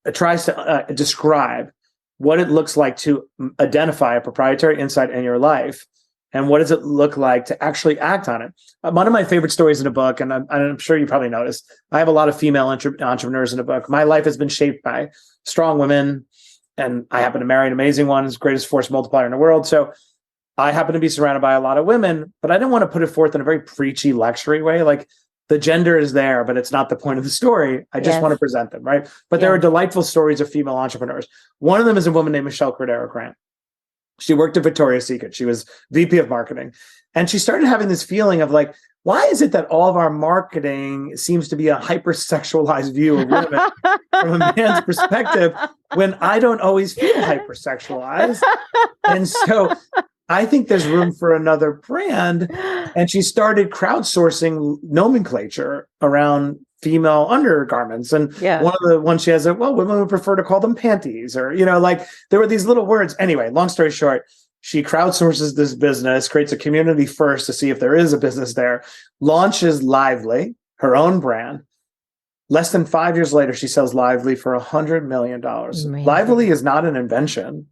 it tries to describe what it looks like to identify a proprietary insight in your life. And what does it look like to actually act on it? One of my favorite stories in the book, and I'm sure you probably noticed, I have a lot of female entrepreneurs in the book. My life has been shaped by strong women, and I happen to marry an amazing one, who's the greatest force multiplier in the world. So I happen to be surrounded by a lot of women, but I didn't want to put it forth in a very preachy, lectury way. Like, the gender is there, but it's not the point of the story. I just want to present them, right? But there are delightful stories of female entrepreneurs. One of them is a woman named Michelle Cordero-Grant. She worked at Victoria's Secret. She was VP of marketing. And she started having this feeling of like, why is it that all of our marketing seems to be a hypersexualized view of women from a man's perspective when I don't always feel hypersexualized? And so I think there's room for another brand. And she started crowdsourcing nomenclature around female undergarments. And one of the ones she has, women would prefer to call them panties, or, like there were these little words. Anyway, long story short, she crowdsources this business, creates a community first to see if there is a business there, launches Lively, her own brand, Less than 5 years later, she sells Lively for $100 million. Amazing. Lively is not an invention.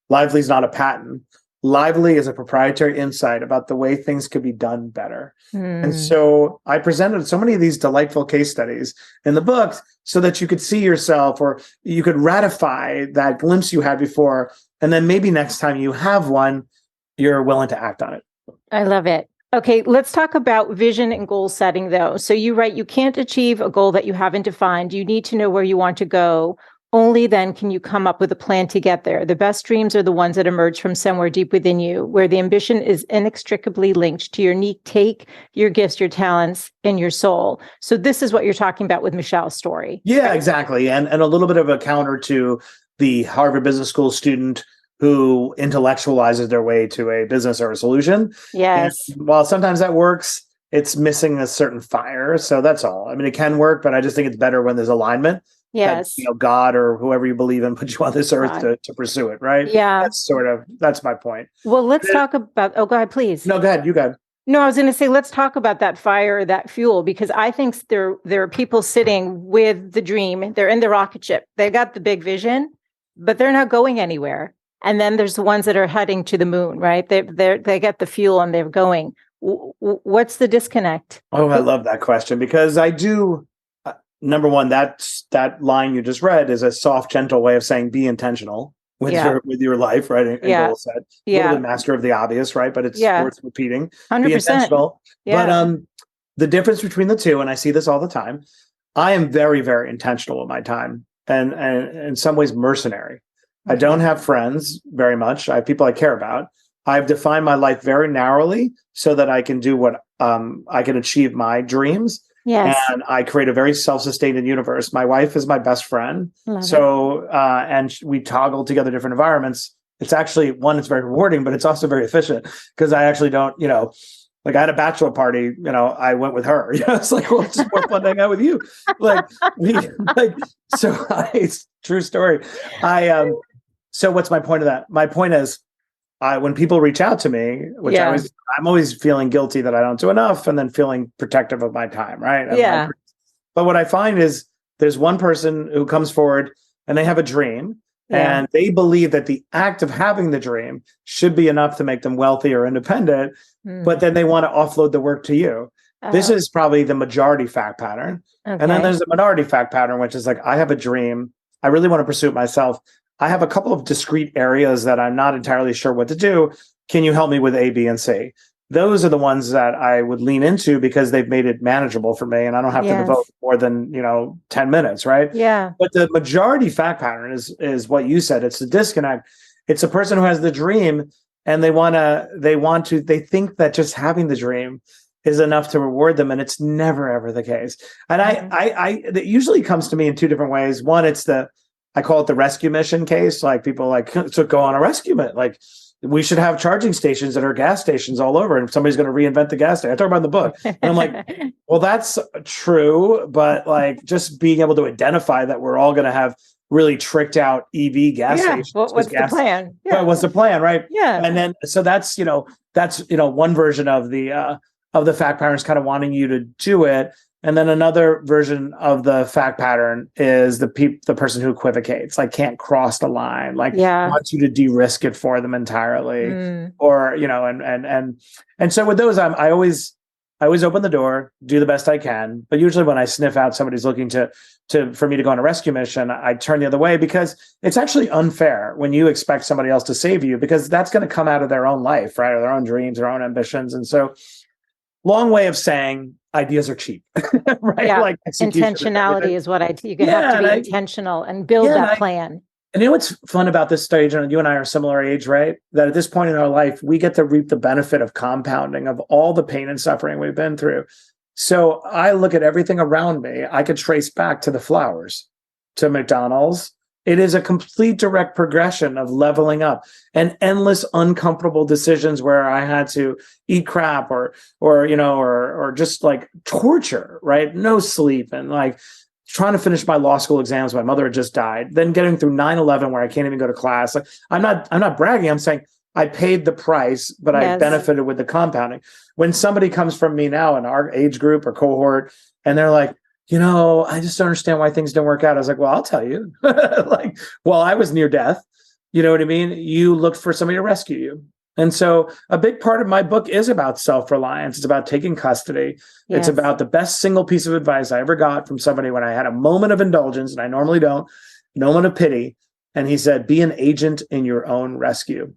Lively is not a patent. Lively is a proprietary insight about the way things could be done better. And so I presented so many of these delightful case studies in the book so that you could see yourself, or you could ratify that glimpse you had before. And then maybe next time you have one, you're willing to act on it. I love it. Okay, let's talk about vision and goal setting, though. So you write, you can't achieve a goal that you haven't defined. You need to know where you want to go. Only then can you come up with a plan to get there. The best dreams are the ones that emerge from somewhere deep within you, where the ambition is inextricably linked to your unique take, your gifts, your talents, and your soul. So this is what you're talking about with Michelle's story. Yeah, right? exactly. And a little bit of a counter to the Harvard Business School student who intellectualizes their way to a business or a solution. Yes. And while sometimes that works, it's missing a certain fire. So that's all. I mean, it can work, but I just think it's better when there's alignment. Yes. That, God or whoever you believe in put you on this earth to pursue it, right? Yeah. That's my point. Well, let's talk about, go ahead, please. No, go ahead. You go ahead. No, I was going to say, let's talk about that fire, that fuel, because I think there are people sitting with the dream. They're in the rocket ship. They got the big vision, but they're not going anywhere. And then there's the ones that are heading to the moon, right? They get the fuel and they're going. What's the disconnect? Oh, I love that question, because I do. Number one, that line you just read is a soft, gentle way of saying be intentional with your life, right? And goal set. A little bit master of the obvious, right? But it's worth repeating. 100%. Be intentional. Yeah. But the difference between the two, and I see this all the time, I am very, very intentional with my time, and in some ways mercenary. I don't have friends very much. I have people I care about. I've defined my life very narrowly so that I can do what I can achieve my dreams. Yes. And I create a very self-sustained universe. My wife is my best friend. And we toggle together different environments. It's actually, one, it's very rewarding, but it's also very efficient, because I actually don't, like I had a bachelor party, I went with her. It's like, well, it's just more fun to hang out with you. True story. So what's my point of that? My point is, when people reach out to me, which I'm always feeling guilty that I don't do enough, and then feeling protective of my time, right? But what I find is there's one person who comes forward and they have a dream, and they believe that the act of having the dream should be enough to make them wealthy or independent, but then they want to offload the work to you. This is probably the majority fact pattern. Okay. And then there's the minority fact pattern, which is like, I have a dream. I really want to pursue it myself. I have a couple of discrete areas that I'm not entirely sure what to do. Can you help me with A, B, and C? Those are the ones that I would lean into, because they've made it manageable for me, and I don't have to devote more than 10 minutes, right? Yeah. But the majority fact pattern is what you said. It's the disconnect. It's a person who has the dream, and they think that just having the dream is enough to reward them, and it's never ever the case. And it usually comes to me in two different ways. One, I call it the rescue mission case. Like, people so go on a rescue mission. Like, we should have charging stations that are gas stations all over, and somebody's going to reinvent the gas station. I talk about in the book. And I'm like, well, that's true. But like, just being able to identify that we're all going to have really tricked out EV gas stations. What's the plan? Yeah. What's the plan? Right. Yeah. And then, so that's one version of the fact pattern is kind of wanting you to do it. And then another version of the fact pattern is the person who equivocates, like can't cross the line, like wants you to de-risk it for them entirely, or and so with those, I always open the door, do the best I can. But usually when I sniff out somebody's looking for me to go on a rescue mission, I turn the other way, because it's actually unfair when you expect somebody else to save you, because that's going to come out of their own life, right, or their own dreams, their own ambitions, and so. Long way of saying ideas are cheap, right? Yeah. Like intentionality is what you have to be intentional and build that plan. And you know what's fun about this stage, and you and I are similar age, right? That at this point in our life, we get to reap the benefit of compounding of all the pain and suffering we've been through. So I look at everything around me. I could trace back to the flowers, to McDonald's. It is a complete direct progression of leveling up, and endless uncomfortable decisions where I had to eat crap or just like torture, right? No sleep, and like trying to finish my law school exams. My mother had just died. Then getting through 9/11 where I can't even go to class. Like, I'm not bragging. I'm saying I paid the price, but I benefited with the compounding. When somebody comes from me now in our age group or cohort, and they're like, I just don't understand why things don't work out. I was like, well, I'll tell you. Like, while I was near death, you know what I mean? You looked for somebody to rescue you. And so a big part of my book is about self-reliance. It's about taking custody. It's Yes. about the best single piece of advice I ever got from somebody when I had a moment of indulgence, and I normally don't, moment of pity. And he said, be an agent in your own rescue.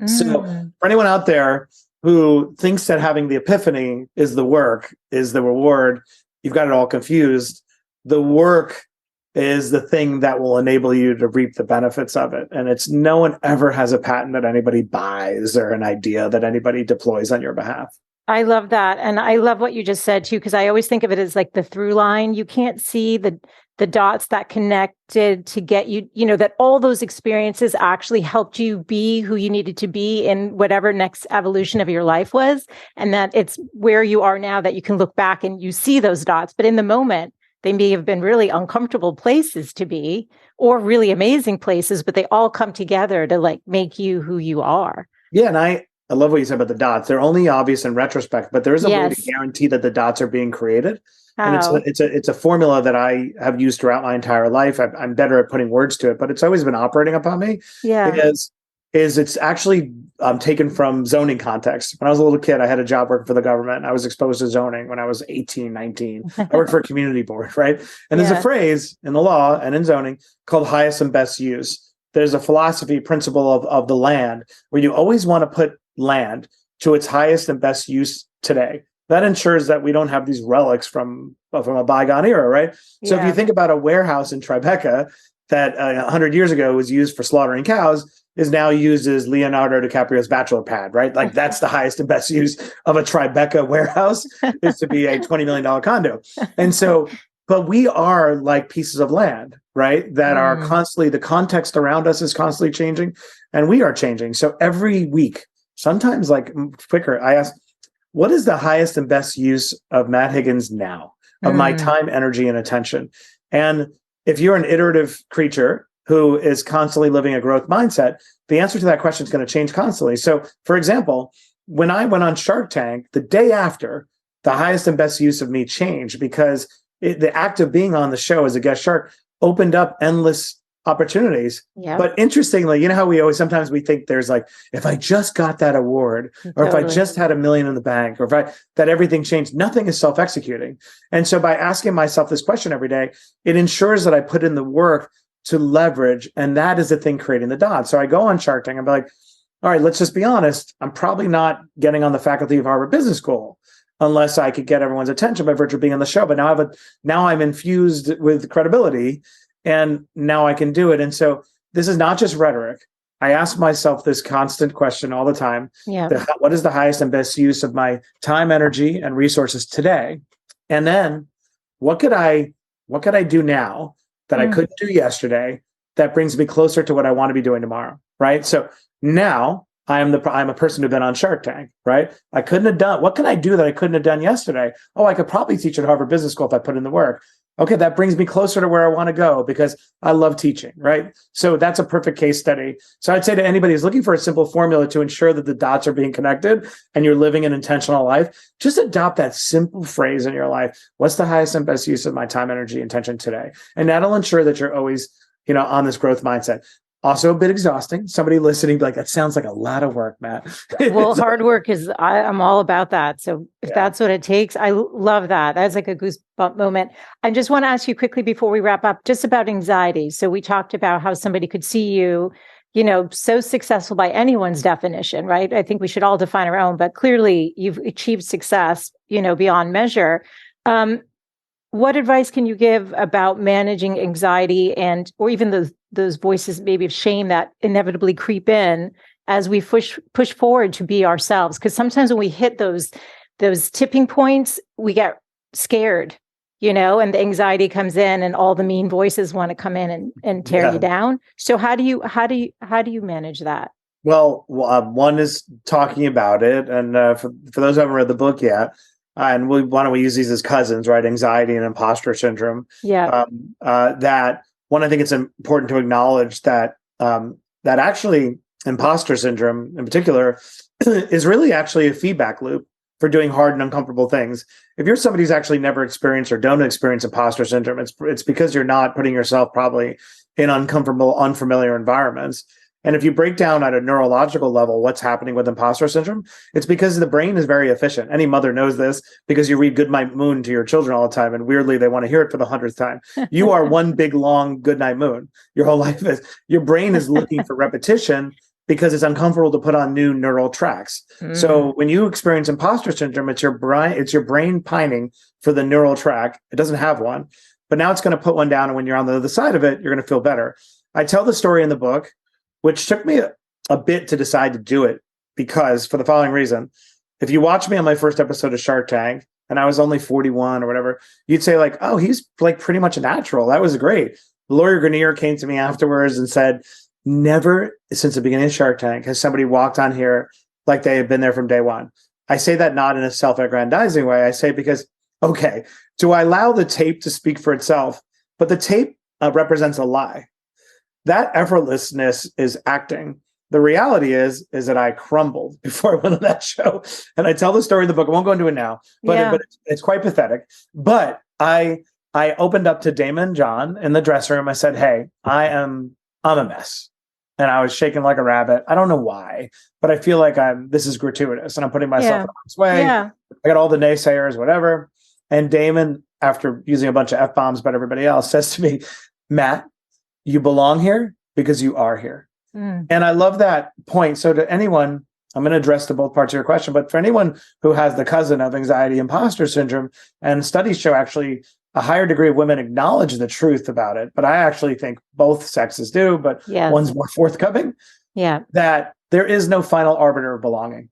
So for anyone out there who thinks that having the epiphany is the work, is the reward, you've got it all confused. The work is the thing that will enable you to reap the benefits of it. And it's no one ever has a patent that anybody buys or an idea that anybody deploys on your behalf. I love that. And I love what you just said too, because I always think of it as like the through line. You can't see the dots that connected to get you, that all those experiences actually helped you be who you needed to be in whatever next evolution of your life was. And that it's where you are now that you can look back and you see those dots. But in the moment, they may have been really uncomfortable places to be or really amazing places, but they all come together to like make you who you are. Yeah. And I love what you said about the dots. They're only obvious in retrospect, but there is a way to guarantee that the dots are being created. And it's a formula that I have used throughout my entire life. I'm better at putting words to it, but it's always been operating upon me. Yeah. Is it's actually taken from zoning context. When I was a little kid, I had a job working for the government. I was exposed to zoning when I was 18, 19. I worked for a community board, right? And there's a phrase in the law and in zoning called highest and best use. There's a philosophy principle of the land where you always want to put land to its highest and best use today. That ensures that we don't have these relics from a bygone era, right? So if you think about a warehouse in Tribeca that 100 years ago was used for slaughtering cows, is now used as Leonardo DiCaprio's bachelor pad, right? Like that's the highest and best use of a Tribeca warehouse is to be a $20 million condo. And so, but we are like pieces of land, right? That are constantly, the context around us is constantly changing and we are changing. So every week, sometimes like quicker, I ask, what is the highest and best use of Matt Higgins now, of my time, energy, and attention? And if you're an iterative creature who is constantly living a growth mindset, the answer to that question is going to change constantly. So, for example, when I went on Shark Tank, the day after, the highest and best use of me changed because the act of being on the show as a guest shark opened up endless opportunities. Yep. But interestingly, you know how sometimes we think there's like, if I just got that award, or if I just had $1 million in the bank, or that everything changed, nothing is self-executing. And so by asking myself this question every day, it ensures that I put in the work to leverage. And that is the thing creating the dots. So I go on Shark Tank and be like, all right, let's just be honest. I'm probably not getting on the faculty of Harvard Business School unless I could get everyone's attention by virtue of being on the show. But now I'm infused with credibility. And now I can do it. And so this is not just rhetoric. I ask myself this constant question all the time. Yeah. What is the highest and best use of my time, energy, and resources today? And then what could I do now that I couldn't do yesterday that brings me closer to what I want to be doing tomorrow? Right. So now I'm a person who's been on Shark Tank, right? What can I do that I couldn't have done yesterday? Oh, I could probably teach at Harvard Business School if I put in the work. Okay, that brings me closer to where I want to go because I love teaching, right? So that's a perfect case study. So I'd say to anybody who's looking for a simple formula to ensure that the dots are being connected and you're living an intentional life, just adopt that simple phrase in your life. What's the highest and best use of my time, energy, intention today? And that'll ensure that you're always, on this growth mindset. Also a bit exhausting. Somebody listening, like, that sounds like a lot of work, Matt. Well, hard work I'm all about that. So if that's what it takes, I love that. That's like a goosebump moment. I just want to ask you quickly before we wrap up, just about anxiety. So we talked about how somebody could see you, so successful by anyone's definition, right? I think we should all define our own, but clearly you've achieved success, beyond measure. What advice can you give about managing anxiety or even those voices maybe of shame that inevitably creep in as we push forward to be ourselves? Because sometimes when we hit those tipping points, we get scared, and the anxiety comes in and all the mean voices want to come in and tear you down. So how do you manage that? Well, one is talking about it. And for those who haven't read the book yet, and why don't we use these as cousins, right? Anxiety and imposter syndrome. Yeah. That one, I think it's important to acknowledge that that actually imposter syndrome in particular is really actually a feedback loop for doing hard and uncomfortable things. If you're somebody who's actually never experienced or don't experience imposter syndrome, it's because you're not putting yourself probably in uncomfortable, unfamiliar environments. And if you break down at a neurological level what's happening with imposter syndrome, it's because the brain is very efficient. Any mother knows this because you read Goodnight Moon to your children all the time, and weirdly, they want to hear it for the 100th time. You are one big, long Goodnight Moon. Your whole life is. Your brain is looking for repetition because it's uncomfortable to put on new neural tracks. So when you experience imposter syndrome, it's your brain pining for the neural track. It doesn't have one, but now it's going to put one down, and when you're on the other side of it, you're going to feel better. I tell the story in the book, which took me a bit to decide to do it, because for the following reason: if you watch me on my first episode of Shark Tank, and I was only 41 or whatever, you'd say like, oh, he's like pretty much a natural. That was great. Lawyer Grenier came to me afterwards and said, never since the beginning of Shark Tank has somebody walked on here like they had been there from day one. I say that not in a self-aggrandizing way. I say because, okay, do I allow the tape to speak for itself? But the tape represents a lie. That effortlessness is acting. The reality is that I crumbled before I went on that show. And I tell the story in the book. I won't go into it now, but it's quite pathetic. But I opened up to Damon John in the dressing room. I said, hey, I'm a mess. And I was shaking like a rabbit. I don't know why, but I feel like this is gratuitous and I'm putting myself in harm's way. I got all the naysayers, whatever. And Damon, after using a bunch of F-bombs about everybody else, says to me, Matt, you belong here because you are here. And I love that point. So to anyone, I'm going to address to both parts of your question, but for anyone who has the cousin of anxiety imposter syndrome, and studies show actually a higher degree of women acknowledge the truth about it, but I actually think both sexes do, but one's more forthcoming, that there is no final arbiter of belonging,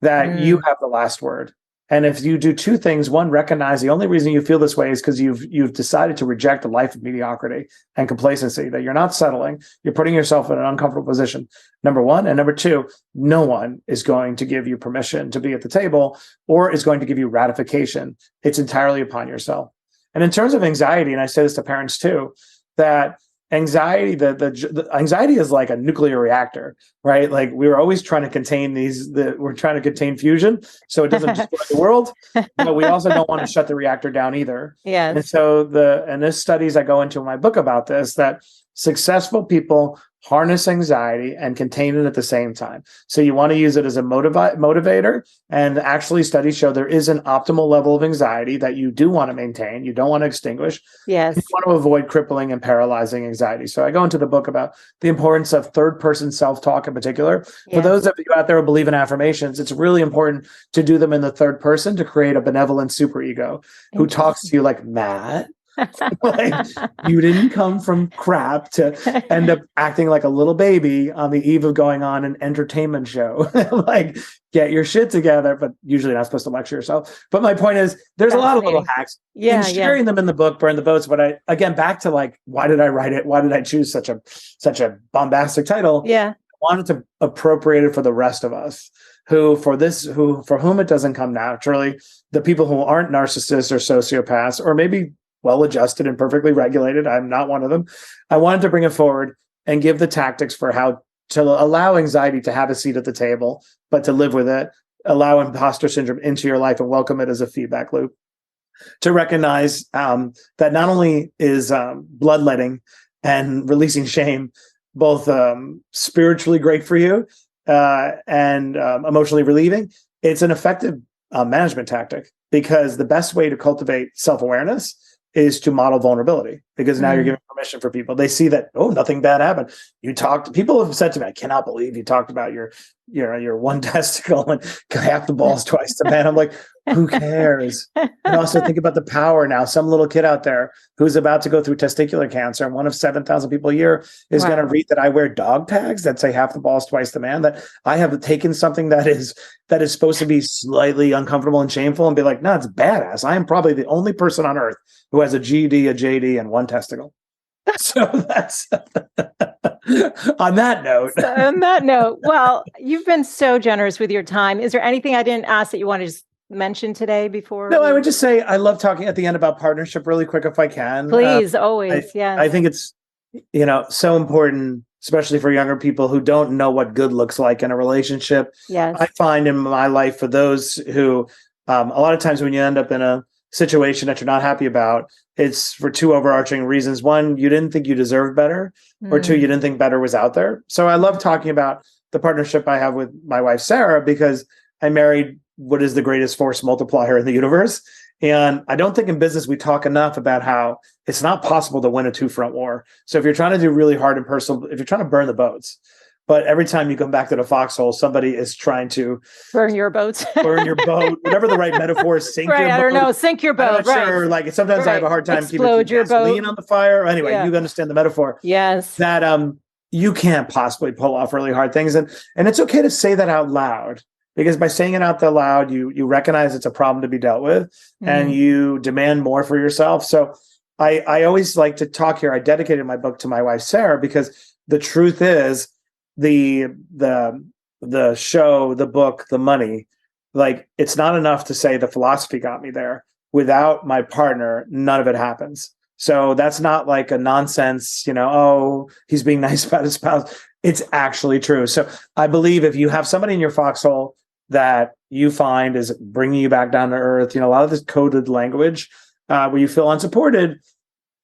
that you have the last word. And if you do two things, one, recognize the only reason you feel this way is because you've decided to reject a life of mediocrity and complacency, that you're not settling, you're putting yourself in an uncomfortable position, number one. And number two, no one is going to give you permission to be at the table or is going to give you ratification. It's entirely upon yourself. And in terms of anxiety, and I say this to parents too, that anxiety, the anxiety is like a nuclear reactor, right? Like we were always trying to contain we're trying to contain fusion so it doesn't destroy the world, but we also don't want to shut the reactor down either. And so and there's studies I go into in my book about this, that successful people harness anxiety and contain it at the same time. So you want to use it as a motivator. And actually studies show there is an optimal level of anxiety that you do want to maintain. You don't want to extinguish. You want to avoid crippling and paralyzing anxiety. So I go into the book about the importance of third-person self-talk in particular. For those of you out there who believe in affirmations, it's really important to do them in the third person to create a benevolent superego who talks to you like, Matt, like you didn't come from crap to end up acting like a little baby on the eve of going on an entertainment show. Like, get your shit together, but usually not supposed to lecture yourself. But my point is, there's a lot of little hacks. And sharing them in the book, Burn the Boats. But back to like, why did I write it? Why did I choose such a bombastic title? I wanted to appropriate it for the rest of us for whom it doesn't come naturally, the people who aren't narcissists or sociopaths, or maybe well-adjusted and perfectly regulated. I'm not one of them. I wanted to bring it forward and give the tactics for how to allow anxiety to have a seat at the table, but to live with it, allow imposter syndrome into your life and welcome it as a feedback loop. To recognize that not only is bloodletting and releasing shame both spiritually great for you and emotionally relieving, it's an effective management tactic, because the best way to cultivate self-awareness is to model vulnerability, because now you're giving permission for people. They see that, oh, nothing bad happened. People have said to me, I cannot believe you talked about your one testicle and half the balls twice the man. I'm like, who cares? And also think about the power now. Some little kid out there who's about to go through testicular cancer, and one of 7,000 people a year is going to read that I wear dog tags that say half the balls twice the man, that I have taken something that is supposed to be slightly uncomfortable and shameful and be like, no, it's badass. I am probably the only person on earth who has a GED, a JD, and one testicle. So that's on that note. Well, you've been so generous with your time. Is there anything I didn't ask that you want to just mention today before? No, I would just say I love talking at the end about partnership really quick if I can. Please, always. I think it's so important especially for younger people who don't know what good looks like in a relationship. Yes. I find in my life, for those who, a lot of times when you end up in a situation that you're not happy about, it's for two overarching reasons. One, you didn't think you deserved better, or two, you didn't think better was out there. So I love talking about the partnership I have with my wife, Sarah, because I married what is the greatest force multiplier in the universe. And I don't think in business we talk enough about how it's not possible to win a two-front war. So if you're trying to do really hard and personal, if you're trying to burn the boats, but every time you come back to the foxhole, somebody is trying to burn your boats, burn your boat, whatever the right metaphor is, sink your boat. I don't know, sink your boat. I'm not sure. Like sometimes I have a hard time keeping gasoline on the fire. Anyway, you understand the metaphor. Yes. That you can't possibly pull off really hard things, and it's okay to say that out loud. Because by saying it out loud, you recognize it's a problem to be dealt with, and you demand more for yourself. So I always like to talk here. I dedicated my book to my wife, Sarah, because the truth is the show, the book, the money, like it's not enough to say the philosophy got me there. Without my partner, none of it happens. So that's not like a nonsense, oh, he's being nice about his spouse. It's actually true. So I believe if you have somebody in your foxhole that you find is bringing you back down to earth, a lot of this coded language where you feel unsupported,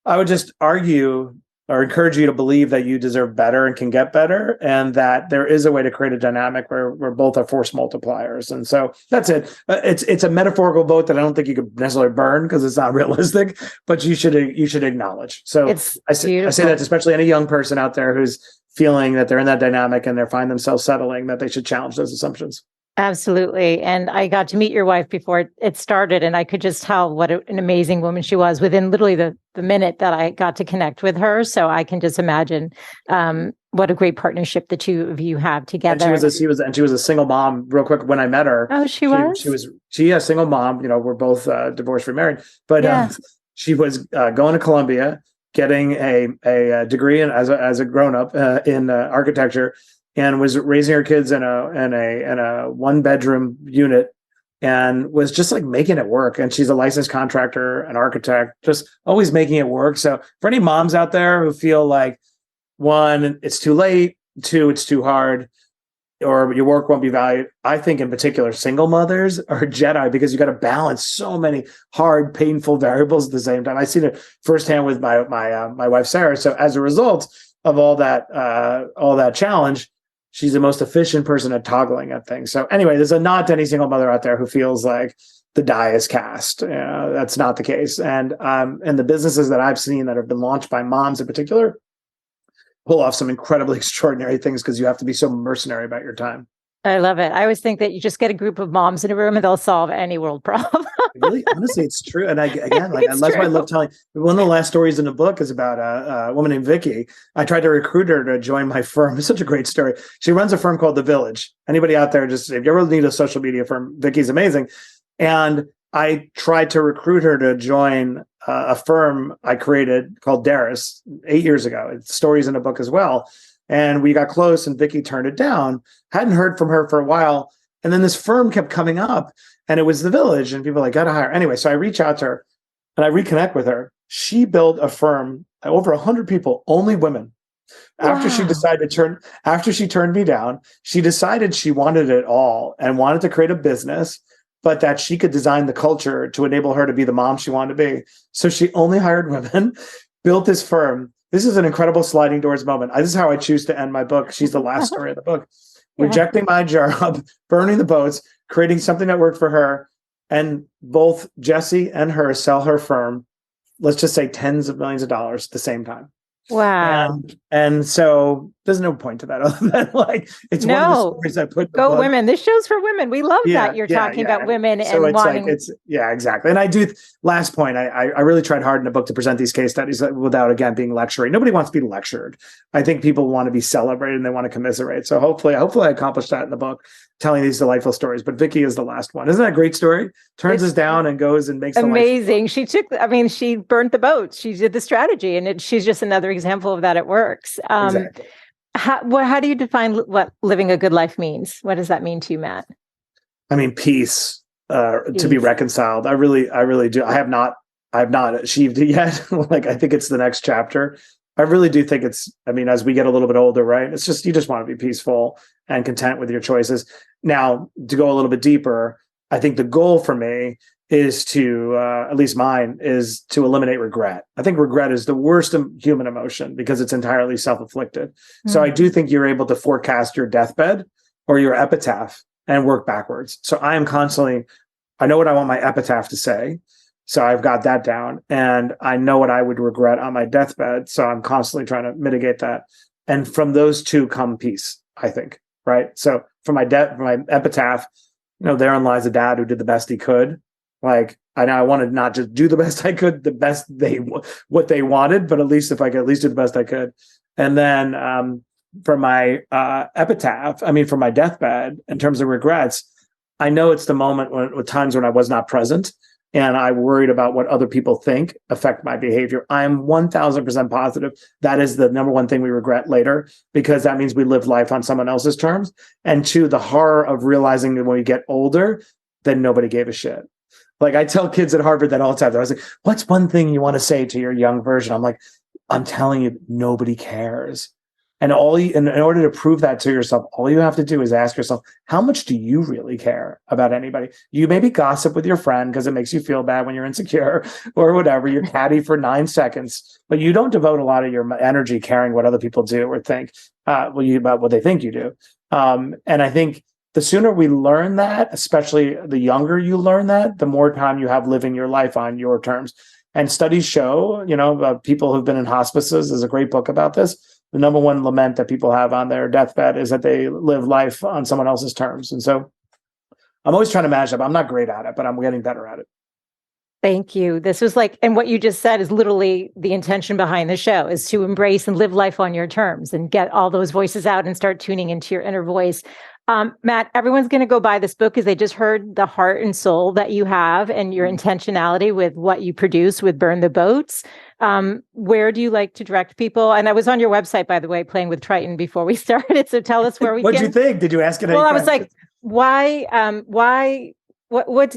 I would just argue or encourage you to believe that you deserve better and can get better, and that there is a way to create a dynamic where both are force multipliers. And so that's it. It's a metaphorical boat that I don't think you could necessarily burn because it's not realistic, but you should acknowledge. So I say that especially any young person out there who's feeling that they're in that dynamic and they find themselves settling, that they should challenge those assumptions. Absolutely. And I got to meet your wife before it started, and I could just tell what an amazing woman she was within literally the minute that I got to connect with her. So I can just imagine what a great partnership the two of you have together. And she was a single mom. Real quick, when I met her, she was a single mom. We're both divorced, remarried, but she was going to Columbia, getting a degree as a grown up in architecture, and was raising her kids in a 1-bedroom unit, and was just like making it work. And she's a licensed contractor, an architect, just always making it work. So for any moms out there who feel like, one, it's too late, two, it's too hard, or your work won't be valued, I think in particular single mothers are Jedi, because you got to balance so many hard, painful variables at the same time. I've seen it firsthand with my wife Sarah. So as a result of all that challenge, she's the most efficient person at toggling at things. So anyway, there's a nod to any single mother out there who feels like the die is cast. That's not the case. And the businesses that I've seen that have been launched by moms in particular pull off some incredibly extraordinary things, because you have to be so mercenary about your time. I love it. I always think that you just get a group of moms in a room and they'll solve any world problem. Really, honestly, it's true. And that's why I love telling. One of the last stories in the book is about a woman named Vicky. I tried to recruit her to join my firm. It's such a great story. She runs a firm called The Village. Anybody out there, just if you ever need a social media firm, Vicky's amazing. And I tried to recruit her to join a firm I created called Darris 8 years ago. It's stories in a book as well. And we got close, and Vicky turned it down. Hadn't heard from her for a while. And then this firm kept coming up, and it was The Village, and people were like, got to hire. Anyway, so I reach out to her and I reconnect with her. She built a firm, over 100 people, only women. After she turned me down, she decided she wanted it all and wanted to create a business, but that she could design the culture to enable her to be the mom she wanted to be. So she only hired women, built this firm. This is an incredible sliding doors moment. This is how I choose to end my book. She's the last story of the book. Rejecting my job, burning the boats, creating something that worked for her. And both Jesse and her sell her firm, let's just say tens of millions of dollars at the same time. Wow. And so there's no point to that other than like, it's one of the stories I put in the book. Women. This show's for women. We love that you're talking about women so and wanting. Exactly. And I do, last point, I really tried hard in the book to present these case studies without, again, being lecturing. Nobody wants to be lectured. I think people want to be celebrated and they want to commiserate. So hopefully I accomplished that in the book, telling these delightful stories. But Vicky is the last one. Isn't that a great story? Turns us down and goes and makes amazing. She burnt the boats. She did the strategy, and she's just another example of that. It works. Exactly. How do you define what living a good life means? What does that mean to you, Matt? I mean, peace, to be reconciled. I really do. I have not achieved it yet. Like, I think it's the next chapter. I really do think as we get a little bit older, right? It's just, you just want to be peaceful and content with your choices. Now, to go a little bit deeper, I think the goal for me is to, at least mine, is to eliminate regret. I think regret is the worst human emotion because it's entirely self-inflicted. So I do think you're able to forecast your deathbed or your epitaph and work backwards. So I am constantly, I know what I want my epitaph to say. So I've got that down, and I know what I would regret on my deathbed. So I'm constantly trying to mitigate that. And from those two come peace, I think, right? So for my epitaph, therein lies a dad who did the best he could. Like, I wanted not just do the best I could, what they wanted, but at least if I could at least do the best I could. And then for my epitaph, for my deathbed, in terms of regrets, I know it's the moment with times when I was not present and I worried about what other people think affect my behavior. I am 1000% positive that is the number one thing we regret later, because that means we lived life on someone else's terms. And two, the horror of realizing that when we get older, then nobody gave a shit. Like, I tell kids at Harvard that all the time. I was like, what's one thing you want to say to your young version? I'm like, I'm telling you, nobody cares. And in order to prove that to yourself, all you have to do is ask yourself, how much do you really care about anybody? You maybe gossip with your friend because it makes you feel bad when you're insecure or whatever. You're catty for 9 seconds, but you don't devote a lot of your energy caring what other people do or think about what they think you do. And I think the sooner we learn that, especially the younger you learn that, the more time you have living your life on your terms. And studies show, people who've been in hospices, there's a great book about this. The number one lament that people have on their deathbed is that they live life on someone else's terms. And so I'm always trying to match up. I'm not great at it, but I'm getting better at it. Thank you. This was and what you just said is literally the intention behind the show, is to embrace and live life on your terms and get all those voices out and start tuning into your inner voice. Matt, everyone's going to go buy this book because they just heard the heart and soul that you have and your intentionality with what you produce with Burn the Boats. Where do you like to direct people? And I was on your website, by the way, playing with Triton before we started. So tell us where we What'd you think? Did you ask it? Well, I was like, why, I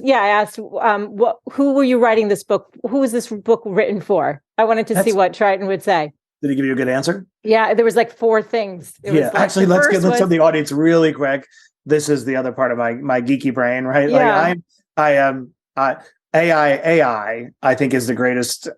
asked, who were you writing this book? Who was this book written for? I wanted to see what Triton would say. Did he give you a good answer? Yeah, there was 4 things. Actually, let's tell the audience really quick. This is the other part of my geeky brain, right? Yeah. AI, I think, is the greatest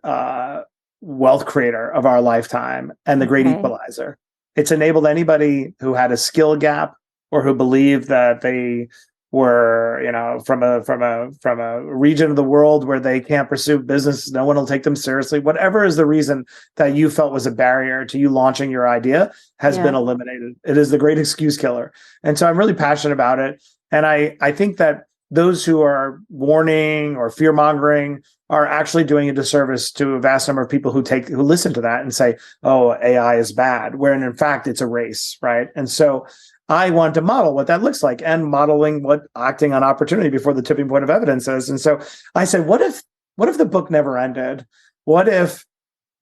wealth creator of our lifetime and the great equalizer. It's enabled anybody who had a skill gap or who believed that they were, from a region of the world where they can't pursue business, no one will take them seriously. Whatever is the reason that you felt was a barrier to you launching your idea has been eliminated. It is the great excuse killer. And so I'm really passionate about it. And I think that those who are warning or fear mongering are actually doing a disservice to a vast number of people who listen to that and say, oh, AI is bad, when in fact it's a race, right? And so I want to model what that looks like, and modeling what acting on opportunity before the tipping point of evidence is. And so I said, what if the book never ended? What if,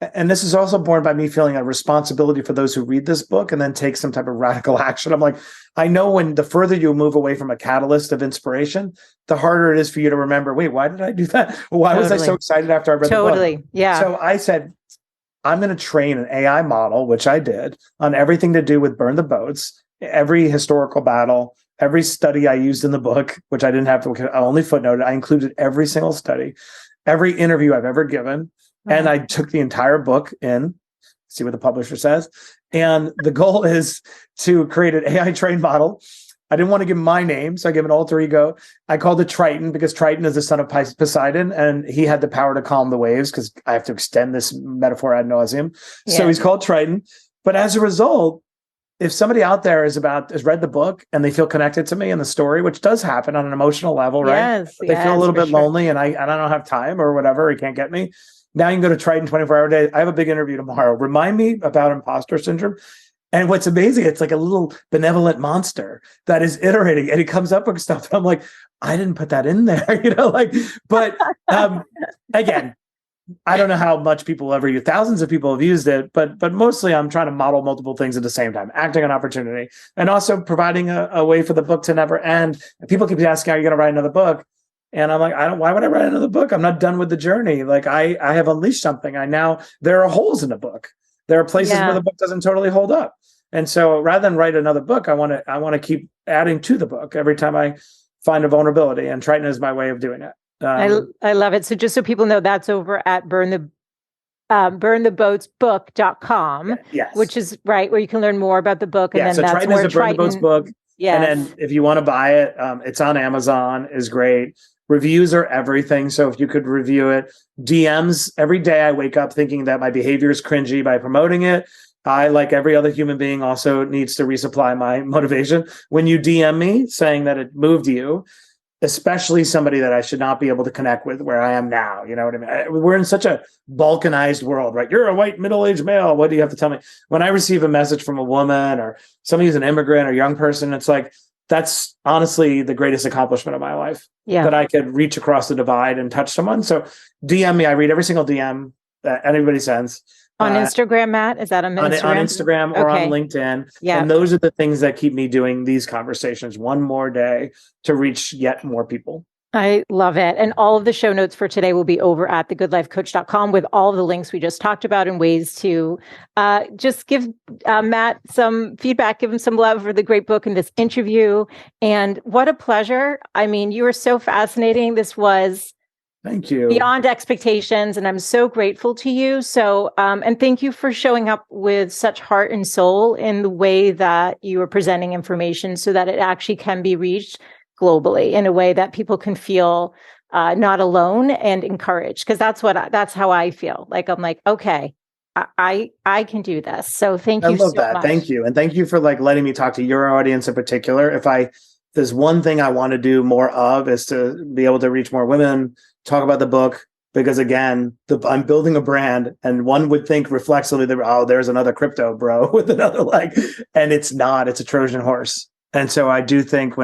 and this is also born by me feeling a responsibility for those who read this book and then take some type of radical action. I'm like, I know when the further you move away from a catalyst of inspiration, the harder it is for you to remember, wait, why did I do that? Why was I so excited after I read the book? Totally. Yeah. So I said, I'm going to train an AI model, which I did, on everything to do with Burn the Boats, every historical battle, every study I used in the book, which I didn't have to, I only footnoted. I included every single study, every interview I've ever given. And I took the entire book in, see what the publisher says. And the goal is to create an AI trained model. I didn't want to give him my name, so I gave him an alter ego. I called it Triton because Triton is the son of Poseidon, and he had the power to calm the waves, because I have to extend this metaphor ad nauseum. Yeah. So he's called Triton. But as a result, if somebody out there has read the book and they feel connected to me and the story, which does happen on an emotional level, right? Yes, but they feel a little bit lonely and I don't have time or whatever, he can't get me. Now you can go to Triton 24-hour day. I have a big interview tomorrow. Remind me about imposter syndrome. And what's amazing, it's like a little benevolent monster that is iterating, and he comes up with stuff. I'm like, I didn't put that in there, but again, I don't know how much people ever use. Thousands of people have used it, but mostly I'm trying to model multiple things at the same time, acting on opportunity, and also providing a way for the book to never end. And people keep asking, are you going to write another book? And I'm like, why would I write another book? I'm not done with the journey. Like I have unleashed something. There are holes in the book. There are places where the book doesn't totally hold up. And so rather than write another book, I want to keep adding to the book every time I find a vulnerability, and Triton is my way of doing it. I love it. So just so people know, that's over at burntheboatsbook.com, yes, which is right where you can learn more about the book. And then so that's Triton where is a Burn the Boats book. Yes. And then if you want to buy it, it's on Amazon, is great. Reviews are everything. So if you could review it, DMs, every day I wake up thinking that my behavior is cringy by promoting it. I, like every other human being, also needs to resupply my motivation. When you DM me saying that it moved you, especially somebody that I should not be able to connect with where I am now, you know what I mean? We're in such a balkanized world, right? You're a white middle-aged male. What do you have to tell me? When I receive a message from a woman or somebody who's an immigrant or young person, it's like, that's honestly the greatest accomplishment of my life, that I could reach across the divide and touch someone. So DM me. I read every single DM that anybody sends. On Instagram, Matt? Is that on Instagram? On Instagram or on LinkedIn. Yeah. And those are the things that keep me doing these conversations one more day to reach yet more people. I love it. And all of the show notes for today will be over at thegoodlifecoach.com with all of the links we just talked about and ways to just give Matt some feedback, give him some love for the great book and this interview. And what a pleasure. I mean, you were so fascinating. This was Thank you. Beyond expectations. And I'm so grateful to you. So, and thank you for showing up with such heart and soul in the way that you are presenting information so that it actually can be reached globally in a way that people can feel not alone and encouraged. Because that's how I feel. Like, I'm like, okay, I can do this. So thank you so much. Thank you. And thank you for letting me talk to your audience in particular. If there's one thing I want to do more of, is to be able to reach more women, talk about the book, because again, I'm building a brand, and one would think reflexively that, oh, there's another crypto bro with another leg, and it's not. It's a Trojan horse. And so I do think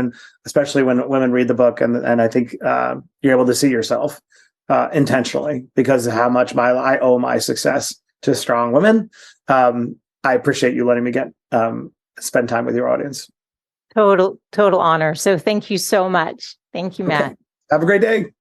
especially when women read the book, and I think you're able to see yourself intentionally, because of how much I owe my success to strong women. I appreciate you letting me spend time with your audience. Total honor. So thank you so much. Thank you, Matt. Have a great day.